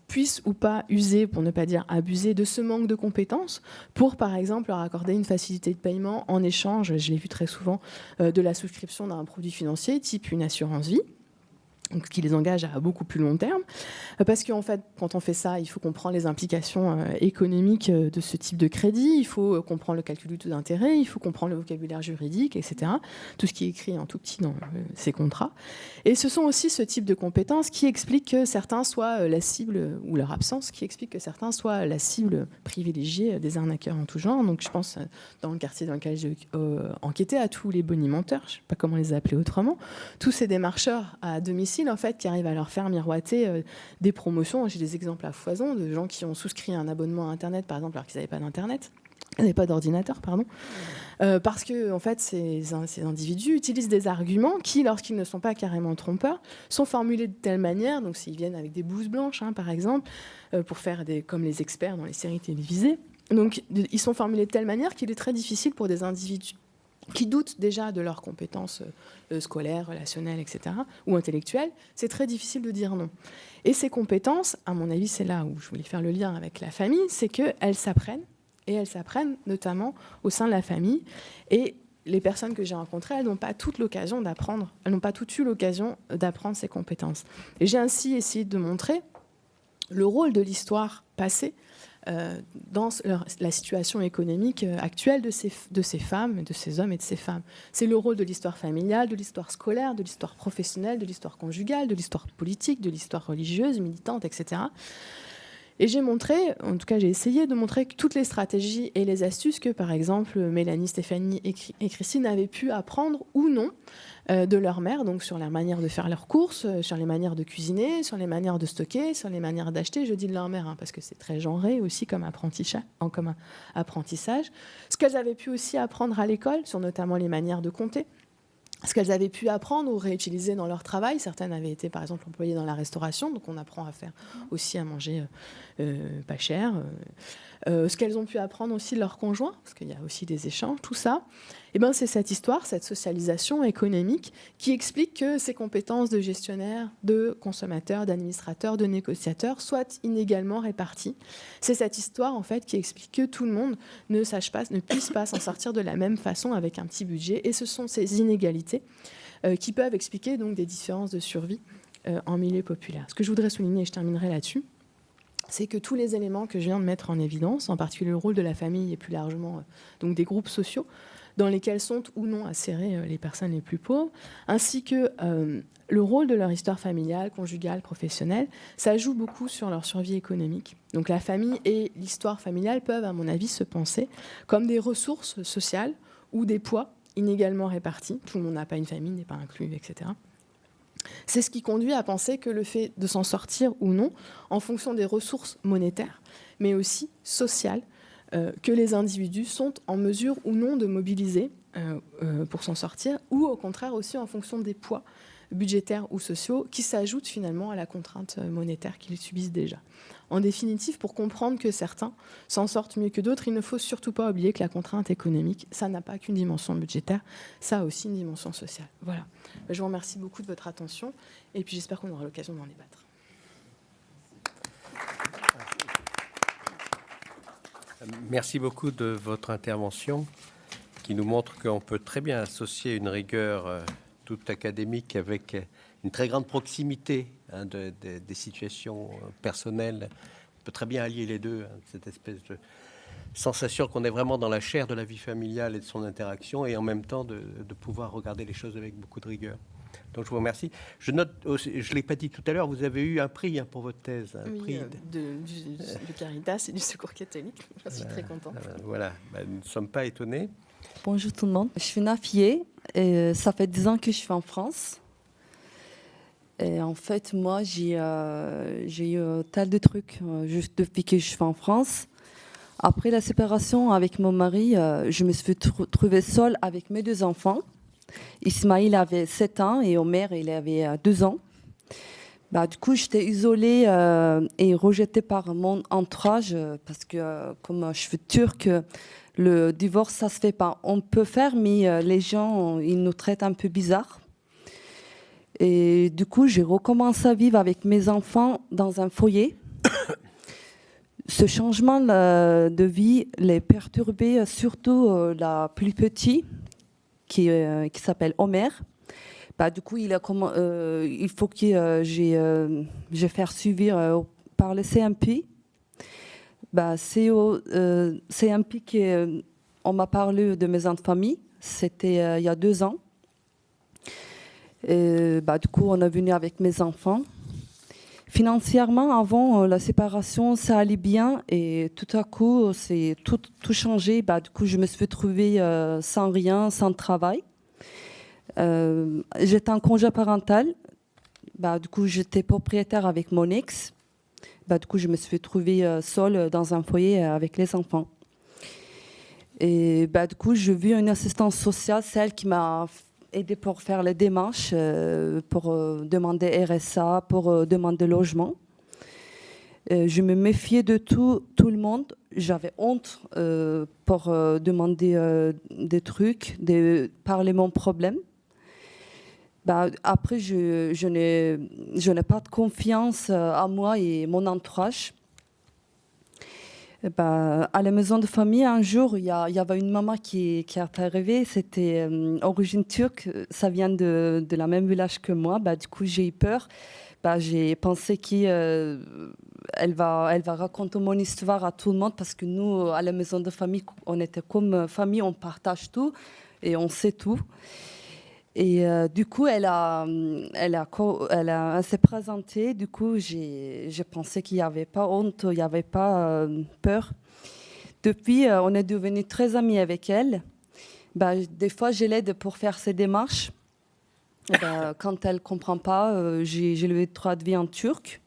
puissent ou pas user, pour ne pas dire abuser, de ce manque de compétences pour, par exemple, leur accorder une facilité de paiement en échange, je l'ai vu très souvent, de la souscription d'un produit financier type une assurance vie, donc, qui les engage à beaucoup plus long terme. Parce qu'en fait, quand on fait ça, il faut comprendre les implications économiques de ce type de crédit, il faut comprendre le calcul du taux d'intérêt, il faut comprendre le vocabulaire juridique, etc. Tout ce qui est écrit en tout petit dans ces contrats. Et ce sont aussi ce type de compétences qui expliquent que certains soient la cible, ou leur absence, qui explique que certains soient la cible privilégiée des arnaqueurs en tout genre. Donc je pense, dans le quartier dans lequel j'ai enquêté, à tous les bonimenteurs, je ne sais pas comment les appeler autrement, tous ces démarcheurs à domicile, en fait, qui arrivent à leur faire miroiter des promotions. J'ai des exemples à foison de gens qui ont souscrit un abonnement à Internet, par exemple, alors qu'ils n'avaient pas d'Internet. Ils n'avaient pas d'ordinateur, pardon. Parce que, en fait, ces individus utilisent des arguments qui, lorsqu'ils ne sont pas carrément trompeurs, sont formulés de telle manière, donc s'ils viennent avec des blouses blanches, par exemple, pour faire comme les experts dans les séries télévisées, donc ils sont formulés de telle manière qu'il est très difficile pour des individus qui doutent déjà de leurs compétences scolaires, relationnelles, etc., ou intellectuelles, c'est très difficile de dire non. Et ces compétences, à mon avis, c'est là où je voulais faire le lien avec la famille, c'est qu'elles s'apprennent, et elles s'apprennent notamment au sein de la famille. Et les personnes que j'ai rencontrées, elles n'ont pas toutes l'occasion d'apprendre, elles n'ont pas toutes eu l'occasion d'apprendre ces compétences. Et j'ai ainsi essayé de montrer le rôle de l'histoire passée dans la situation économique actuelle de ces femmes, de ces hommes et de ces femmes. C'est le rôle de l'histoire familiale, de l'histoire scolaire, de l'histoire professionnelle, de l'histoire conjugale, de l'histoire politique, de l'histoire religieuse, militante, etc. Et j'ai montré, en tout cas j'ai essayé de montrer que toutes les stratégies et les astuces que, par exemple, Mélanie, Stéphanie et Christine avaient pu apprendre ou non de leur mère, donc sur la manière de faire leurs courses, sur les manières de cuisiner, sur les manières de stocker, sur les manières d'acheter. Je dis de leur mère, parce que c'est très genré aussi comme apprentissage. Ce qu'elles avaient pu aussi apprendre à l'école, sur notamment les manières de compter. Ce qu'elles avaient pu apprendre ou réutiliser dans leur travail. Certaines avaient été, par exemple, employées dans la restauration, donc on apprend à faire aussi à manger pas cher. Ce qu'elles ont pu apprendre aussi de leurs conjoints, parce qu'il y a aussi des échanges, tout ça. Et ben, c'est cette histoire, cette socialisation économique qui explique que ces compétences de gestionnaire, de consommateur, d'administrateur, de négociateur soient inégalement réparties. C'est cette histoire, en fait, qui explique que tout le monde ne puisse pas s'en sortir de la même façon avec un petit budget. Et ce sont ces inégalités qui peuvent expliquer donc des différences de survie en milieu populaire. Ce que je voudrais souligner, et je terminerai là-dessus, c'est que tous les éléments que je viens de mettre en évidence, en particulier le rôle de la famille et plus largement donc des groupes sociaux, dans lesquels sont ou non insérées les personnes les plus pauvres, ainsi que le rôle de leur histoire familiale, conjugale, professionnelle, ça joue beaucoup sur leur survie économique. Donc la famille et l'histoire familiale peuvent, à mon avis, se penser comme des ressources sociales ou des poids inégalement répartis. Tout le monde n'a pas une famille, n'est pas inclus, etc. C'est ce qui conduit à penser que le fait de s'en sortir ou non, en fonction des ressources monétaires, mais aussi sociales, que les individus sont en mesure ou non de mobiliser pour s'en sortir, ou au contraire aussi en fonction des poids budgétaires ou sociaux qui s'ajoutent finalement à la contrainte monétaire qu'ils subissent déjà. En définitive, pour comprendre que certains s'en sortent mieux que d'autres, il ne faut surtout pas oublier que la contrainte économique, ça n'a pas qu'une dimension budgétaire, ça a aussi une dimension sociale. Voilà. Je vous remercie beaucoup de votre attention et puis j'espère qu'on aura l'occasion d'en débattre. Merci beaucoup de votre intervention qui nous montre qu'on peut très bien associer une rigueur toute académique avec une très grande proximité des situations personnelles peut très bien allier les deux, hein, cette espèce de sensation qu'on est vraiment dans la chair de la vie familiale et de son interaction, et en même temps de pouvoir regarder les choses avec beaucoup de rigueur. Donc je vous remercie. Je note, aussi, je ne l'ai pas dit tout à l'heure, vous avez eu un prix hein, pour votre thèse. Un prix de Caritas et du Secours catholique. Je suis très contente. Voilà, nous ne sommes pas étonnés. Bonjour tout le monde. Je suis Nafié et ça fait 10 ans que je suis en France. Et en fait, moi, j'ai eu tel de trucs juste depuis que je suis en France. Après la séparation avec mon mari, je me suis trouvée seule avec mes 2 enfants. Ismaïl avait 7 ans et Omer, il avait 2 ans. Du coup, j'étais isolée et rejetée par mon entourage parce que comme je suis turque, le divorce, ça se fait pas. On peut faire, mais les gens, ils nous traitent un peu bizarre. Et du coup, j'ai recommencé à vivre avec mes enfants dans un foyer. Ce changement de vie les perturbait, surtout la plus petite, qui s'appelle Omer. Du coup, il faut que j'ai fait suivre par le CMP. C'est au CMP qu'on m'a parlé de maison de famille. C'était il y a 2 ans. Et, du coup, on est venu avec mes enfants. Financièrement, avant la séparation, ça allait bien et tout à coup, c'est tout changé. Du coup, je me suis trouvée sans rien, sans travail. J'étais en congé parental. Du coup, j'étais propriétaire avec mon ex. Du coup, je me suis trouvée seule dans un foyer avec les enfants. Et du coup, j'ai vu une assistante sociale, celle qui m'a aidé pour faire les démarches, pour demander RSA, pour demander logement. Je me méfiais de tout le monde. J'avais honte pour demander des trucs, parler mon problème. Après, je n'ai pas de confiance en moi et mon entourage. À la maison de famille, un jour, il y avait une maman qui est arrivée. C'était origine turque. Ça vient de la même village que moi. Du coup, j'ai eu peur. J'ai pensé qu'elle va raconter mon histoire à tout le monde parce que nous, à la maison de famille, on était comme famille, on partage tout et on sait tout. Et du coup, elle s'est présentée. Du coup, j'ai pensé qu'il n'y avait pas honte, il n'y avait pas peur. Depuis, on est devenus très amis avec elle. Des fois, je l'aide pour faire ses démarches. Quand elle ne comprend pas, je lui traduis en turc.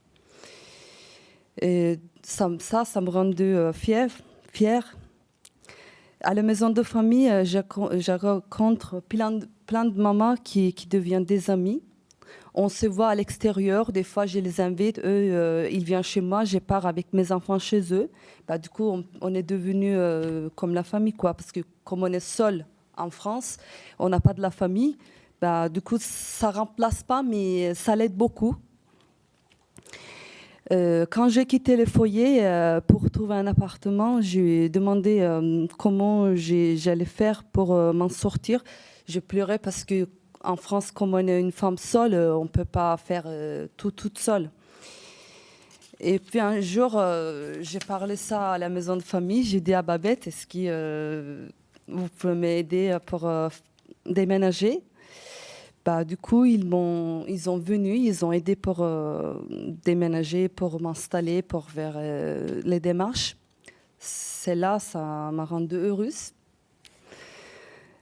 Et ça me rend fière. À la maison de famille, je rencontre plein de mamans qui deviennent des amis. On se voit à l'extérieur. Des fois, je les invite. Eux, ils viennent chez moi. Je pars avec mes enfants chez eux. Du coup, on est devenus comme la famille, quoi. Parce que comme on est seul en France, on n'a pas de la famille. Du coup, ça ne remplace pas, mais ça l'aide beaucoup. Quand j'ai quitté le foyer pour trouver un appartement, j'ai demandé comment j'allais faire pour m'en sortir. Je pleurais parce que en France, comme on est une femme seule, on ne peut pas faire tout toute seule. Et puis un jour, j'ai parlé ça à la maison de famille. J'ai dit à Babette, est-ce que vous pouvez m'aider pour déménager? Du coup, ils ont aidé pour déménager, pour m'installer, pour faire les démarches. C'est là, ça m'a rendue heureuse.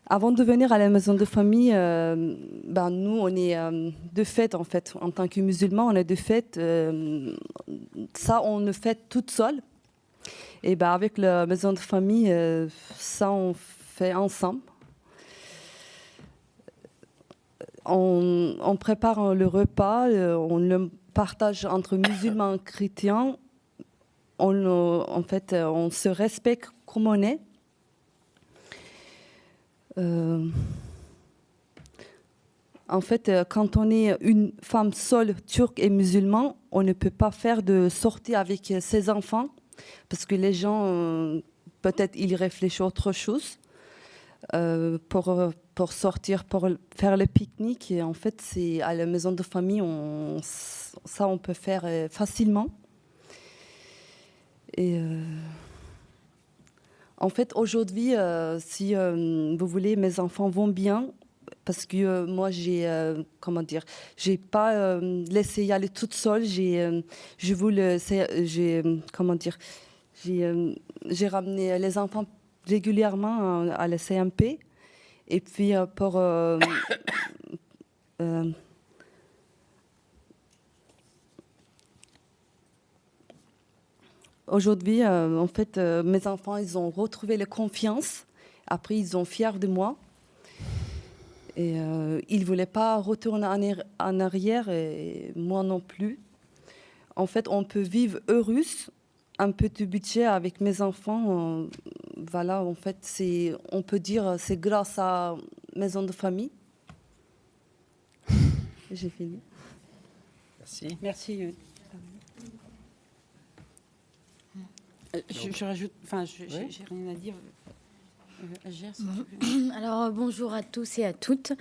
Avant de venir à la maison de famille, nous, on est de fait, en fait, en tant que musulmans, on est de fait, ça, on le fait toute seule. Et avec la maison de famille, ça, on fait ensemble. On prépare le repas, on le partage entre musulmans et chrétiens. En fait, on se respecte comme on est. En fait, quand on est une femme seule, turque et musulmane, on ne peut pas faire de sortie avec ses enfants parce que les gens, peut-être, ils réfléchissent à autre chose. Pour sortir, pour faire le pique-nique. Et en fait, c'est à la maison de famille, on peut faire facilement. Et en fait, aujourd'hui, si vous voulez, mes enfants vont bien parce que moi, comment dire, j'ai pas laissé y aller toute seule. Comment dire, j'ai ramené les enfants régulièrement à la CMP. Et puis aujourd'hui, en fait, mes enfants, ils ont retrouvé la confiance. Après, ils sont fiers de moi. Et ils ne voulaient pas retourner en arrière, et moi non plus. En fait, on peut vivre heureux, un petit budget avec mes enfants. Voilà, en fait, on peut dire c'est grâce à Maison de famille. J'ai fini. Merci. Merci. Je rajoute, enfin, j'ai rien à dire. Agère, si tu veux. Alors, bonjour à tous et à toutes.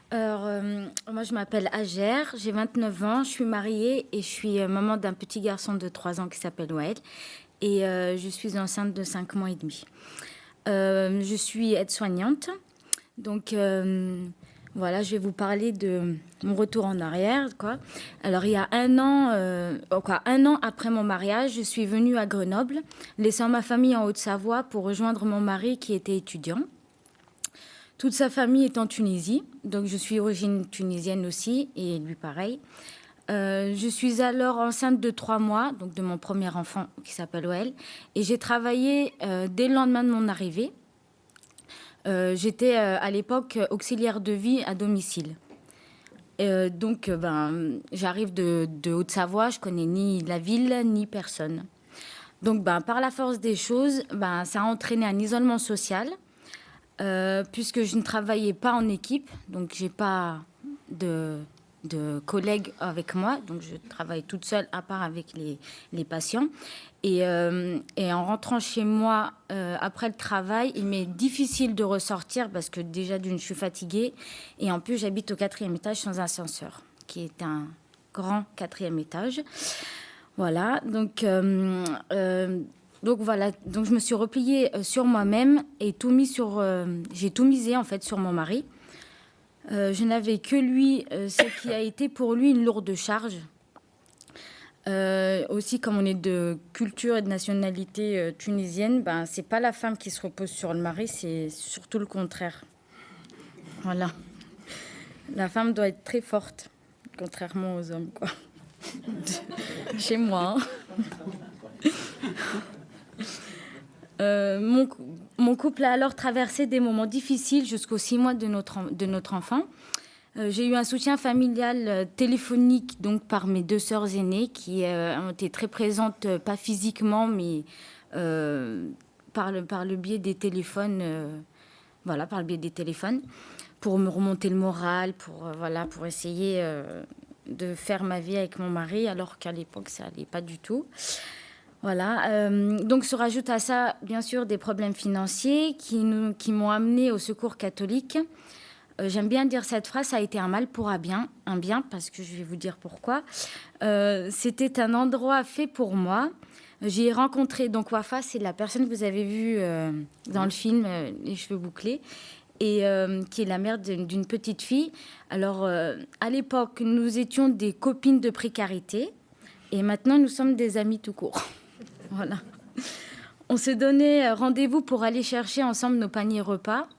Alors, moi, je m'appelle Agère, j'ai 29 ans, je suis mariée et je suis maman d'un petit garçon de 3 ans qui s'appelle Wael. Et je suis enceinte de 5 mois et demi. Je suis aide-soignante. Donc, voilà, je vais vous parler de mon retour en arrière, quoi. Alors, il y a un an après mon mariage, je suis venue à Grenoble, laissant ma famille en Haute-Savoie pour rejoindre mon mari qui était étudiant. Toute sa famille est en Tunisie, donc je suis d'origine tunisienne aussi, et lui pareil. Je suis alors enceinte de 3 mois, donc de mon premier enfant qui s'appelle Wael, et j'ai travaillé dès le lendemain de mon arrivée. J'étais à l'époque auxiliaire de vie à domicile. Donc, j'arrive de Haute-Savoie, je connais ni la ville ni personne. Donc, par la force des choses, ça a entraîné un isolement social, puisque je ne travaillais pas en équipe, donc j'ai pas de collègues avec moi, donc je travaille toute seule à part avec les patients. Et en rentrant chez moi après le travail, il m'est difficile de ressortir parce que déjà d'une, je suis fatiguée et en plus j'habite au 4e étage sans ascenseur, qui est un grand 4e étage. Voilà, donc voilà, donc je me suis repliée sur moi-même et j'ai tout misé en fait sur mon mari. Je n'avais que lui, ce qui a été pour lui une lourde charge. Aussi, comme on est de culture et de nationalité tunisienne, c'est pas la femme qui se repose sur le mari, c'est surtout le contraire. Voilà. La femme doit être très forte, contrairement aux hommes, quoi. Chez moi. Mon couple a alors traversé des moments difficiles jusqu'aux 6 mois de notre enfant. J'ai eu un soutien familial téléphonique donc par mes 2 sœurs aînées qui ont été très présentes, pas physiquement, mais par le biais des téléphones, par le biais des téléphones, pour me remonter le moral, pour essayer de faire ma vie avec mon mari, alors qu'à l'époque, ça n'allait pas du tout. Voilà. Donc se rajoute à ça, bien sûr, des problèmes financiers qui m'ont amené au Secours catholique. J'aime bien dire cette phrase, ça a été un mal pour un bien, parce que je vais vous dire pourquoi. C'était un endroit fait pour moi. J'ai rencontré, donc Wafa, c'est la personne que vous avez vue dans le film, les cheveux bouclés, et qui est la mère d'une petite fille. Alors, à l'époque, nous étions des copines de précarité, et maintenant, nous sommes des amies tout court. Voilà. On se donnait rendez-vous pour aller chercher ensemble nos paniers repas.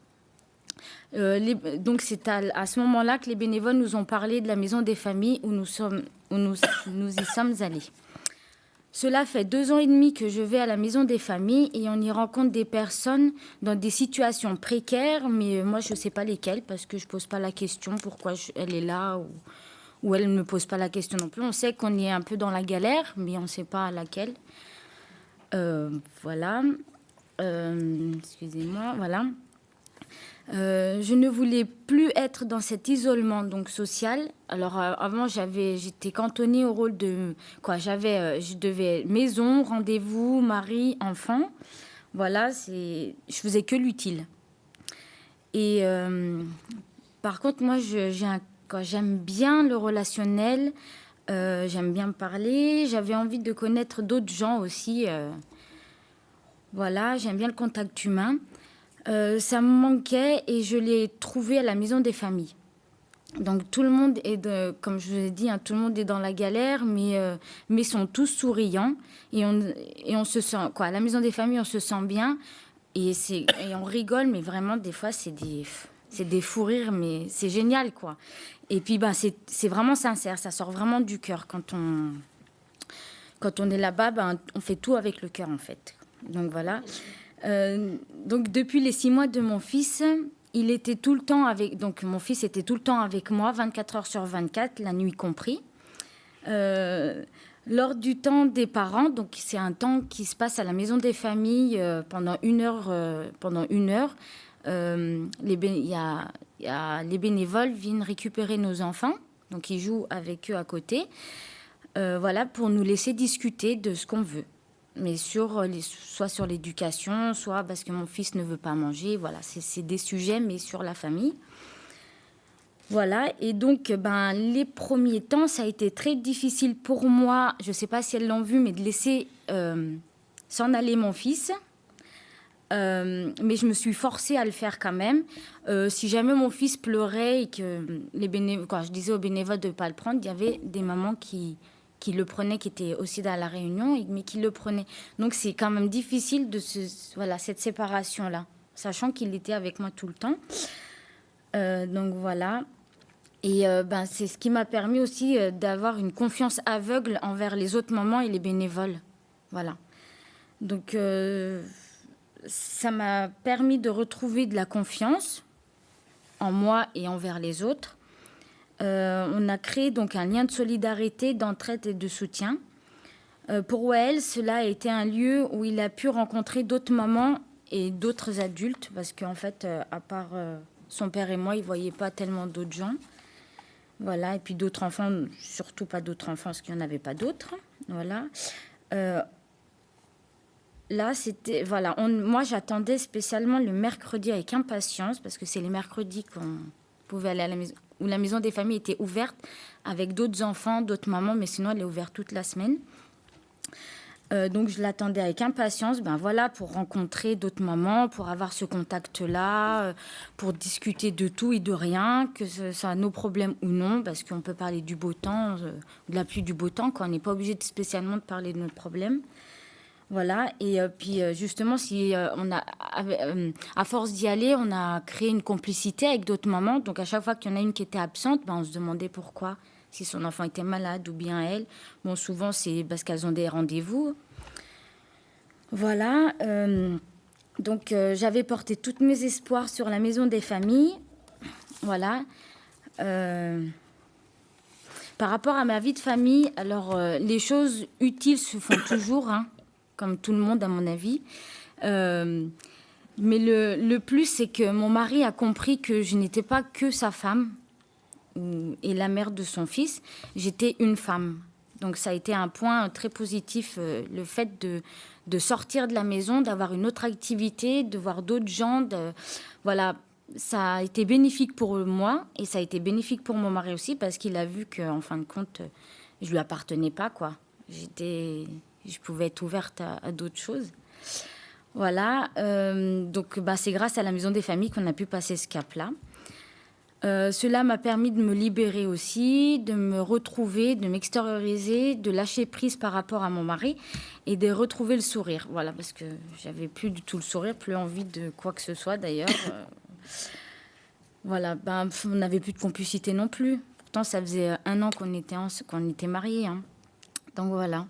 Donc c'est à ce moment-là que les bénévoles nous ont parlé de la maison des familles où nous y sommes allés. Cela fait 2 ans et demi que je vais à la maison des familles et on y rencontre des personnes dans des situations précaires, mais moi je ne sais pas lesquelles parce que je ne pose pas la question pourquoi elle est là ou elle ne me pose pas la question non plus. On sait qu'on est un peu dans la galère, mais on ne sait pas laquelle. Voilà. Excusez-moi, voilà. Je ne voulais plus être dans cet isolement donc social. Alors avant j'étais cantonnée au rôle de je devais maison, rendez-vous, mari, enfant. Voilà, je faisais que l'utile. Et par contre moi j'aime bien le relationnel, j'aime bien parler. J'avais envie de connaître d'autres gens aussi. Voilà, j'aime bien le contact humain. Ça me manquait et je l'ai trouvé à la maison des familles. Donc tout le monde comme je vous ai dit, tout le monde est dans la galère, mais sont tous souriants et on se sent quoi. À la maison des familles, on se sent bien et on rigole, mais vraiment des fois c'est des fous rires, mais c'est génial quoi. Et puis c'est vraiment sincère, ça sort vraiment du cœur quand on est là-bas, on fait tout avec le cœur en fait. Donc voilà. Donc depuis les 6 mois de mon fils. Il était tout le temps donc mon fils était tout le temps avec moi, 24 heures sur 24, la nuit compris. Lors du temps des parents, donc c'est un temps qui se passe à la maison des familles pendant une heure. Les bénévoles viennent récupérer nos enfants, donc ils jouent avec eux à côté, voilà, pour nous laisser discuter de ce qu'on veut. Mais soit sur l'éducation, soit parce que mon fils ne veut pas manger. Voilà, c'est des sujets, mais sur la famille. Voilà, et donc les premiers temps, ça a été très difficile pour moi, je ne sais pas si elles l'ont vu, mais de laisser s'en aller mon fils. Mais je me suis forcée à le faire quand même. Si jamais mon fils pleurait et que quand je disais aux bénévoles de ne pas le prendre, il y avait des mamans qui le prenaient, qui étaient aussi dans la réunion, mais qui le prenaient. Donc c'est quand même difficile cette séparation-là, sachant qu'il était avec moi tout le temps. Donc voilà. Et c'est ce qui m'a permis aussi d'avoir une confiance aveugle envers les autres mamans et les bénévoles. Voilà. Donc ça m'a permis de retrouver de la confiance en moi et envers les autres. On a créé donc un lien de solidarité, d'entraide et de soutien. Pour Wael, cela a été un lieu où il a pu rencontrer d'autres mamans et d'autres adultes, parce qu'en fait, à part son père et moi, il ne voyait pas tellement d'autres gens. Voilà, et puis d'autres enfants, surtout pas d'autres enfants, parce qu'il n'y en avait pas d'autres. Voilà. Là, c'était... Voilà, moi, j'attendais spécialement le mercredi avec impatience, parce que c'est les mercredis qu'on pouvait aller à la maison, où la maison des familles était ouverte avec d'autres enfants, d'autres mamans, mais sinon, elle est ouverte toute la semaine. Donc, je l'attendais avec impatience, pour rencontrer d'autres mamans, pour avoir ce contact-là, pour discuter de tout et de rien, que ce soit nos problèmes ou non, parce qu'on peut parler du beau temps, de la pluie, du beau temps, quand on n'est pas obligé spécialement de parler de nos problèmes. Voilà, et puis justement, à force d'y aller, on a créé une complicité avec d'autres mamans. Donc à chaque fois qu'il y en a une qui était absente, on se demandait pourquoi, si son enfant était malade ou bien elle. Bon, souvent, c'est parce qu'elles ont des rendez-vous. Voilà, donc j'avais porté tous mes espoirs sur la maison des familles. Voilà. Par rapport à ma vie de famille, alors les choses utiles se font toujours, comme tout le monde à mon avis. Mais le plus, c'est que mon mari a compris que je n'étais pas que sa femme et la mère de son fils, j'étais une femme. Donc ça a été un point très positif, le fait de sortir de la maison, d'avoir une autre activité, de voir d'autres gens. Voilà, ça a été bénéfique pour moi et ça a été bénéfique pour mon mari aussi, parce qu'il a vu qu'en fin de compte, je lui appartenais pas, quoi. Je pouvais être ouverte à d'autres choses. Voilà, donc c'est grâce à la maison des familles qu'on a pu passer ce cap-là. Cela m'a permis de me libérer aussi, de me retrouver, de m'extérioriser, de lâcher prise par rapport à mon mari et de retrouver le sourire. Voilà, parce que j'avais plus du tout le sourire, plus envie de quoi que ce soit d'ailleurs. Voilà, on n'avait plus de complicité non plus. Pourtant, ça faisait 1 an qu'on était mariés. Donc voilà.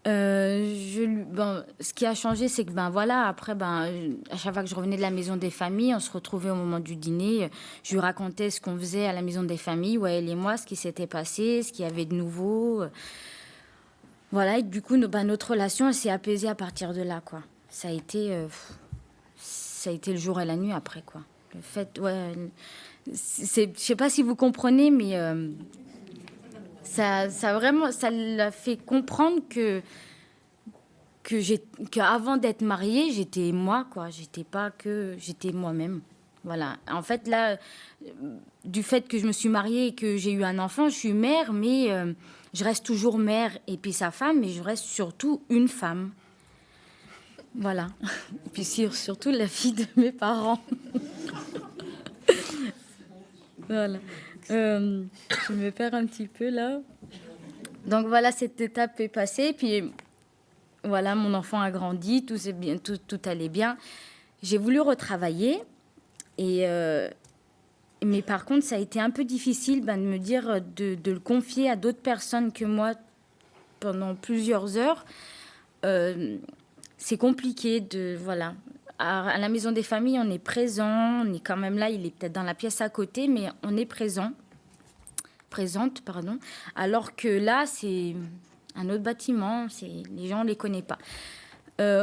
Ce qui a changé, c'est que après, à chaque fois que je revenais de la maison des familles, on se retrouvait au moment du dîner. Je lui racontais ce qu'on faisait à la maison des familles, elle et moi, ce qui s'était passé, ce qu'il y avait de nouveau. Voilà, et du coup, notre relation elle s'est apaisée à partir de là, quoi. Ça a été le jour et la nuit après, quoi. Le fait, je sais pas si vous comprenez, mais ça l'a fait comprendre qu'avant d'être mariée, j'étais moi, quoi. J'étais moi-même. Voilà. En fait, là, du fait que je me suis mariée et que j'ai eu un enfant, je suis mère, mais je reste toujours mère et puis sa femme, mais je reste surtout une femme. Voilà. Et puis surtout la fille de mes parents. Voilà. Je me perds un petit peu là. Donc voilà, cette étape est passée. Puis voilà, mon enfant a grandi, tout allait bien. J'ai voulu retravailler. Mais par contre, ça a été un peu difficile de me dire de le confier à d'autres personnes que moi pendant plusieurs heures. C'est compliqué voilà. À la maison des familles, on est présent, on est quand même là, il est peut-être dans la pièce à côté, mais on est présente, pardon. Alors que là, c'est un autre bâtiment, les gens, on les connaît pas.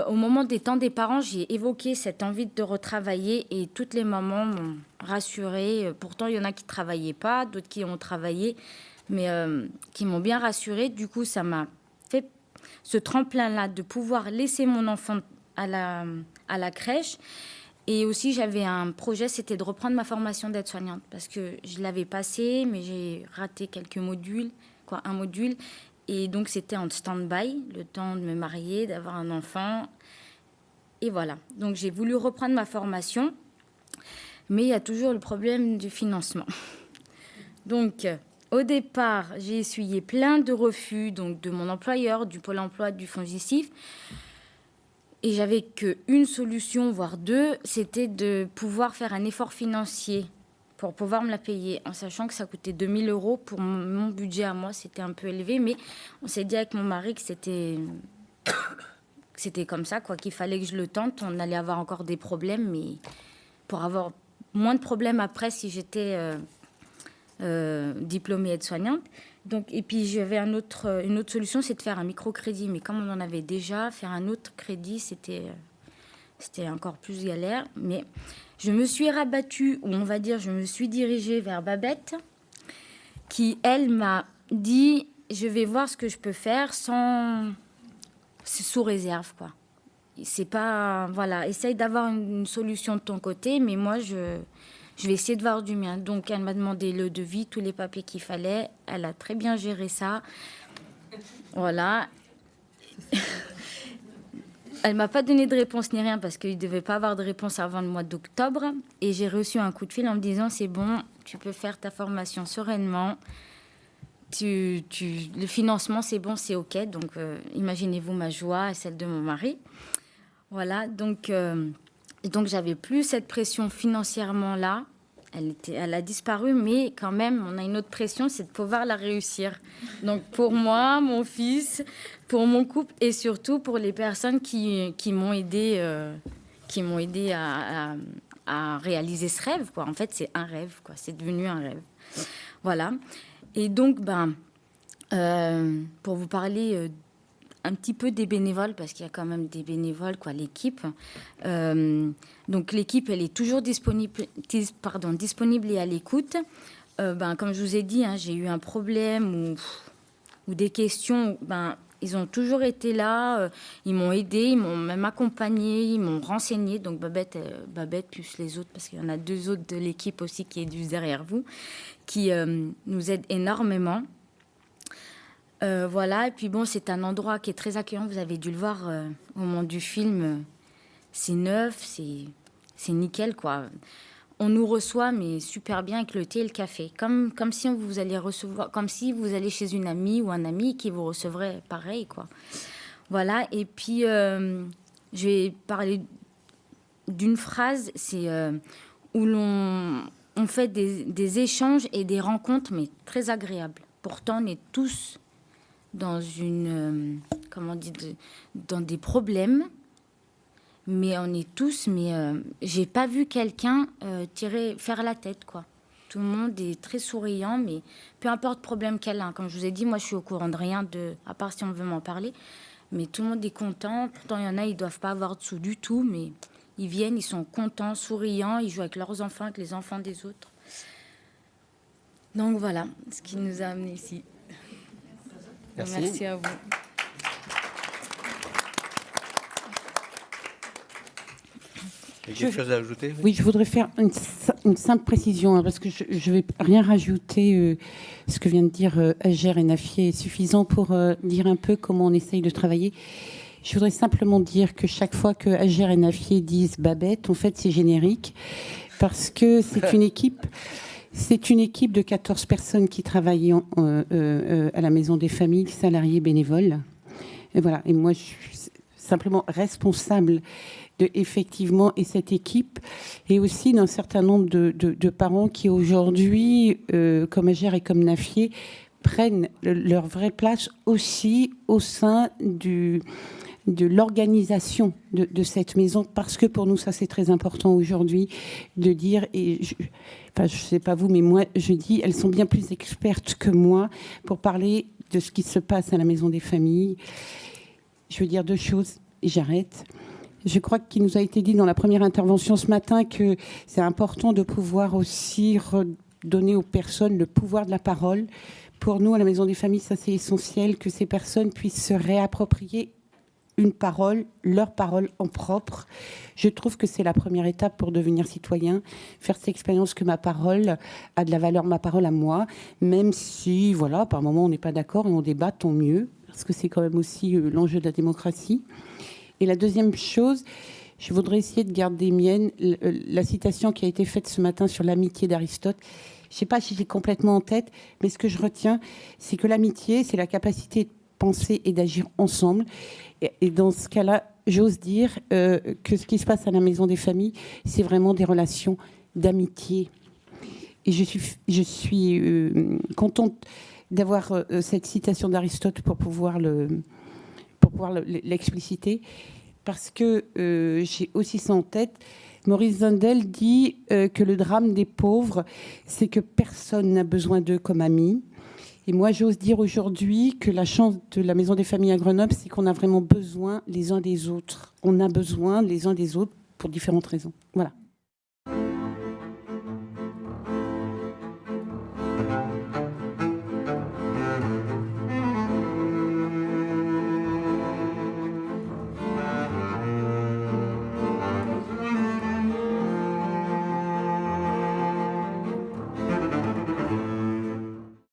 Au moment des temps des parents, j'ai évoqué cette envie de retravailler et toutes les mamans m'ont rassurée. Pourtant, il y en a qui ne travaillaient pas, d'autres qui ont travaillé, mais qui m'ont bien rassurée. Du coup, ça m'a fait ce tremplin-là de pouvoir laisser mon enfant à la crèche. Et aussi, j'avais un projet, c'était de reprendre ma formation d'aide-soignante parce que je l'avais passée, mais j'ai raté quelques modules, un module. Et donc, c'était en stand-by, le temps de me marier, d'avoir un enfant. Et voilà. Donc, j'ai voulu reprendre ma formation, mais il y a toujours le problème du financement. Donc, au départ, j'ai essuyé plein de refus, donc de mon employeur, du Pôle emploi, du FONGICIF. Et j'avais qu'une solution, voire deux, c'était de pouvoir faire un effort financier pour pouvoir me la payer, en sachant que ça coûtait 2 000 € pour mon budget à moi. C'était un peu élevé, mais on s'est dit avec mon mari que c'était comme ça, quoi, qu'il fallait que je le tente. On allait avoir encore des problèmes, mais pour avoir moins de problèmes après si j'étais diplômée aide-soignante. Donc, et puis j'avais une autre solution, c'est de faire un microcrédit. Mais comme on en avait déjà, faire un autre crédit, c'était encore plus galère. Mais je me suis rabattue, ou on va dire, je me suis dirigée vers Babette, qui, elle, m'a dit, je vais voir ce que je peux faire sous réserve, quoi. C'est pas, voilà, essaye d'avoir une solution de ton côté, mais moi, je vais essayer de voir du mien. Donc, elle m'a demandé le devis, tous les papiers qu'il fallait. Elle a très bien géré ça. Voilà. Elle m'a pas donné de réponse ni rien parce qu'il ne devait pas avoir de réponse avant le mois d'octobre. Et j'ai reçu un coup de fil en me disant, c'est bon, tu peux faire ta formation sereinement. Le financement, c'est bon, c'est OK. Donc, imaginez-vous ma joie et celle de mon mari. Voilà, donc j'avais plus cette pression financièrement là. Elle a disparu, mais quand même, on a une autre pression, c'est de pouvoir la réussir. Donc pour moi, mon fils, pour mon couple et surtout pour les personnes qui m'ont aidé, à réaliser ce rêve, quoi. En fait, c'est un rêve, quoi. C'est devenu un rêve. Voilà. Et donc, pour vous parler un petit peu des bénévoles, parce qu'il y a quand même des bénévoles, quoi, l'équipe. Donc l'équipe, elle est toujours disponible et à l'écoute. Comme je vous ai dit, j'ai eu un problème ou des questions. Ils ont toujours été là. Ils m'ont aidé, ils m'ont même accompagné, ils m'ont renseigné. Donc Babette plus les autres, parce qu'il y en a 2 autres de l'équipe aussi qui est juste derrière vous, qui nous aident énormément. Voilà, et puis bon, c'est un endroit qui est très accueillant. Vous avez dû le voir au moment du film. C'est neuf, c'est nickel, quoi. On nous reçoit, mais super bien, avec le thé et le café. Comme si vous alliez recevoir, comme si vous allez chez une amie ou un ami qui vous recevrait pareil, quoi. Voilà, et puis je vais parler d'une phrase, c'est où on fait des échanges et des rencontres, mais très agréables. Pourtant, on est tous dans dans des problèmes, mais on est tous, j'ai pas vu quelqu'un faire la tête, quoi. Tout le monde est très souriant, mais peu importe le problème qu'elle a. Comme je vous ai dit, moi, je suis au courant de rien, à part si on veut m'en parler. Mais tout le monde est content. Pourtant, il y en a, ils doivent pas avoir de sous du tout, mais ils viennent, ils sont contents, souriants, ils jouent avec leurs enfants, avec les enfants des autres. Donc voilà, ce qui nous a amenés ici. Merci à vous. Il y a quelque chose à ajouter? Oui, je voudrais faire une simple précision, parce que je ne vais rien rajouter. Ce que vient de dire Ager et Nafié est suffisant pour dire un peu comment on essaye de travailler. Je voudrais simplement dire que chaque fois que Agère et Nafier disent Babette, en fait, c'est générique, parce que c'est une équipe. C'est une équipe de 14 personnes qui travaillent à la Maison des Familles, salariés bénévoles. Et voilà. Et moi, je suis simplement responsable de, effectivement, et cette équipe, et aussi d'un certain nombre de parents qui aujourd'hui, comme Agère et comme Nafier, prennent leur vraie place aussi au sein de l'organisation de cette maison, parce que pour nous, ça c'est très important aujourd'hui de dire, et je sais pas vous, mais moi je dis, elles sont bien plus expertes que moi pour parler de ce qui se passe à la Maison des Familles. Je veux dire 2 choses, et j'arrête. Je crois qu'il nous a été dit dans la première intervention ce matin que c'est important de pouvoir aussi redonner aux personnes le pouvoir de la parole. Pour nous, à la Maison des Familles, ça c'est essentiel, que ces personnes puissent se réapproprier une parole, leur parole en propre. Je trouve que c'est la première étape pour devenir citoyen, faire cette expérience que ma parole a de la valeur, ma parole à moi, même si, voilà, par moment on n'est pas d'accord et on débat, tant mieux, parce que c'est quand même aussi l'enjeu de la démocratie. Et la deuxième chose, je voudrais essayer de garder mienne la citation qui a été faite ce matin sur l'amitié d'Aristote. Je ne sais pas si j'ai complètement en tête, mais ce que je retiens, c'est que l'amitié, c'est la capacité de penser et d'agir ensemble. Et dans ce cas-là, j'ose dire que ce qui se passe à la Maison des Familles, c'est vraiment des relations d'amitié. Et je suis contente d'avoir cette citation d'Aristote pour pouvoir l'expliciter, parce que j'ai aussi ça en tête. Maurice Zundel dit que le drame des pauvres, c'est que personne n'a besoin d'eux comme amis. Et moi, j'ose dire aujourd'hui que la chance de la Maison des Familles à Grenoble, c'est qu'on a vraiment besoin les uns des autres. On a besoin les uns des autres pour différentes raisons. Voilà.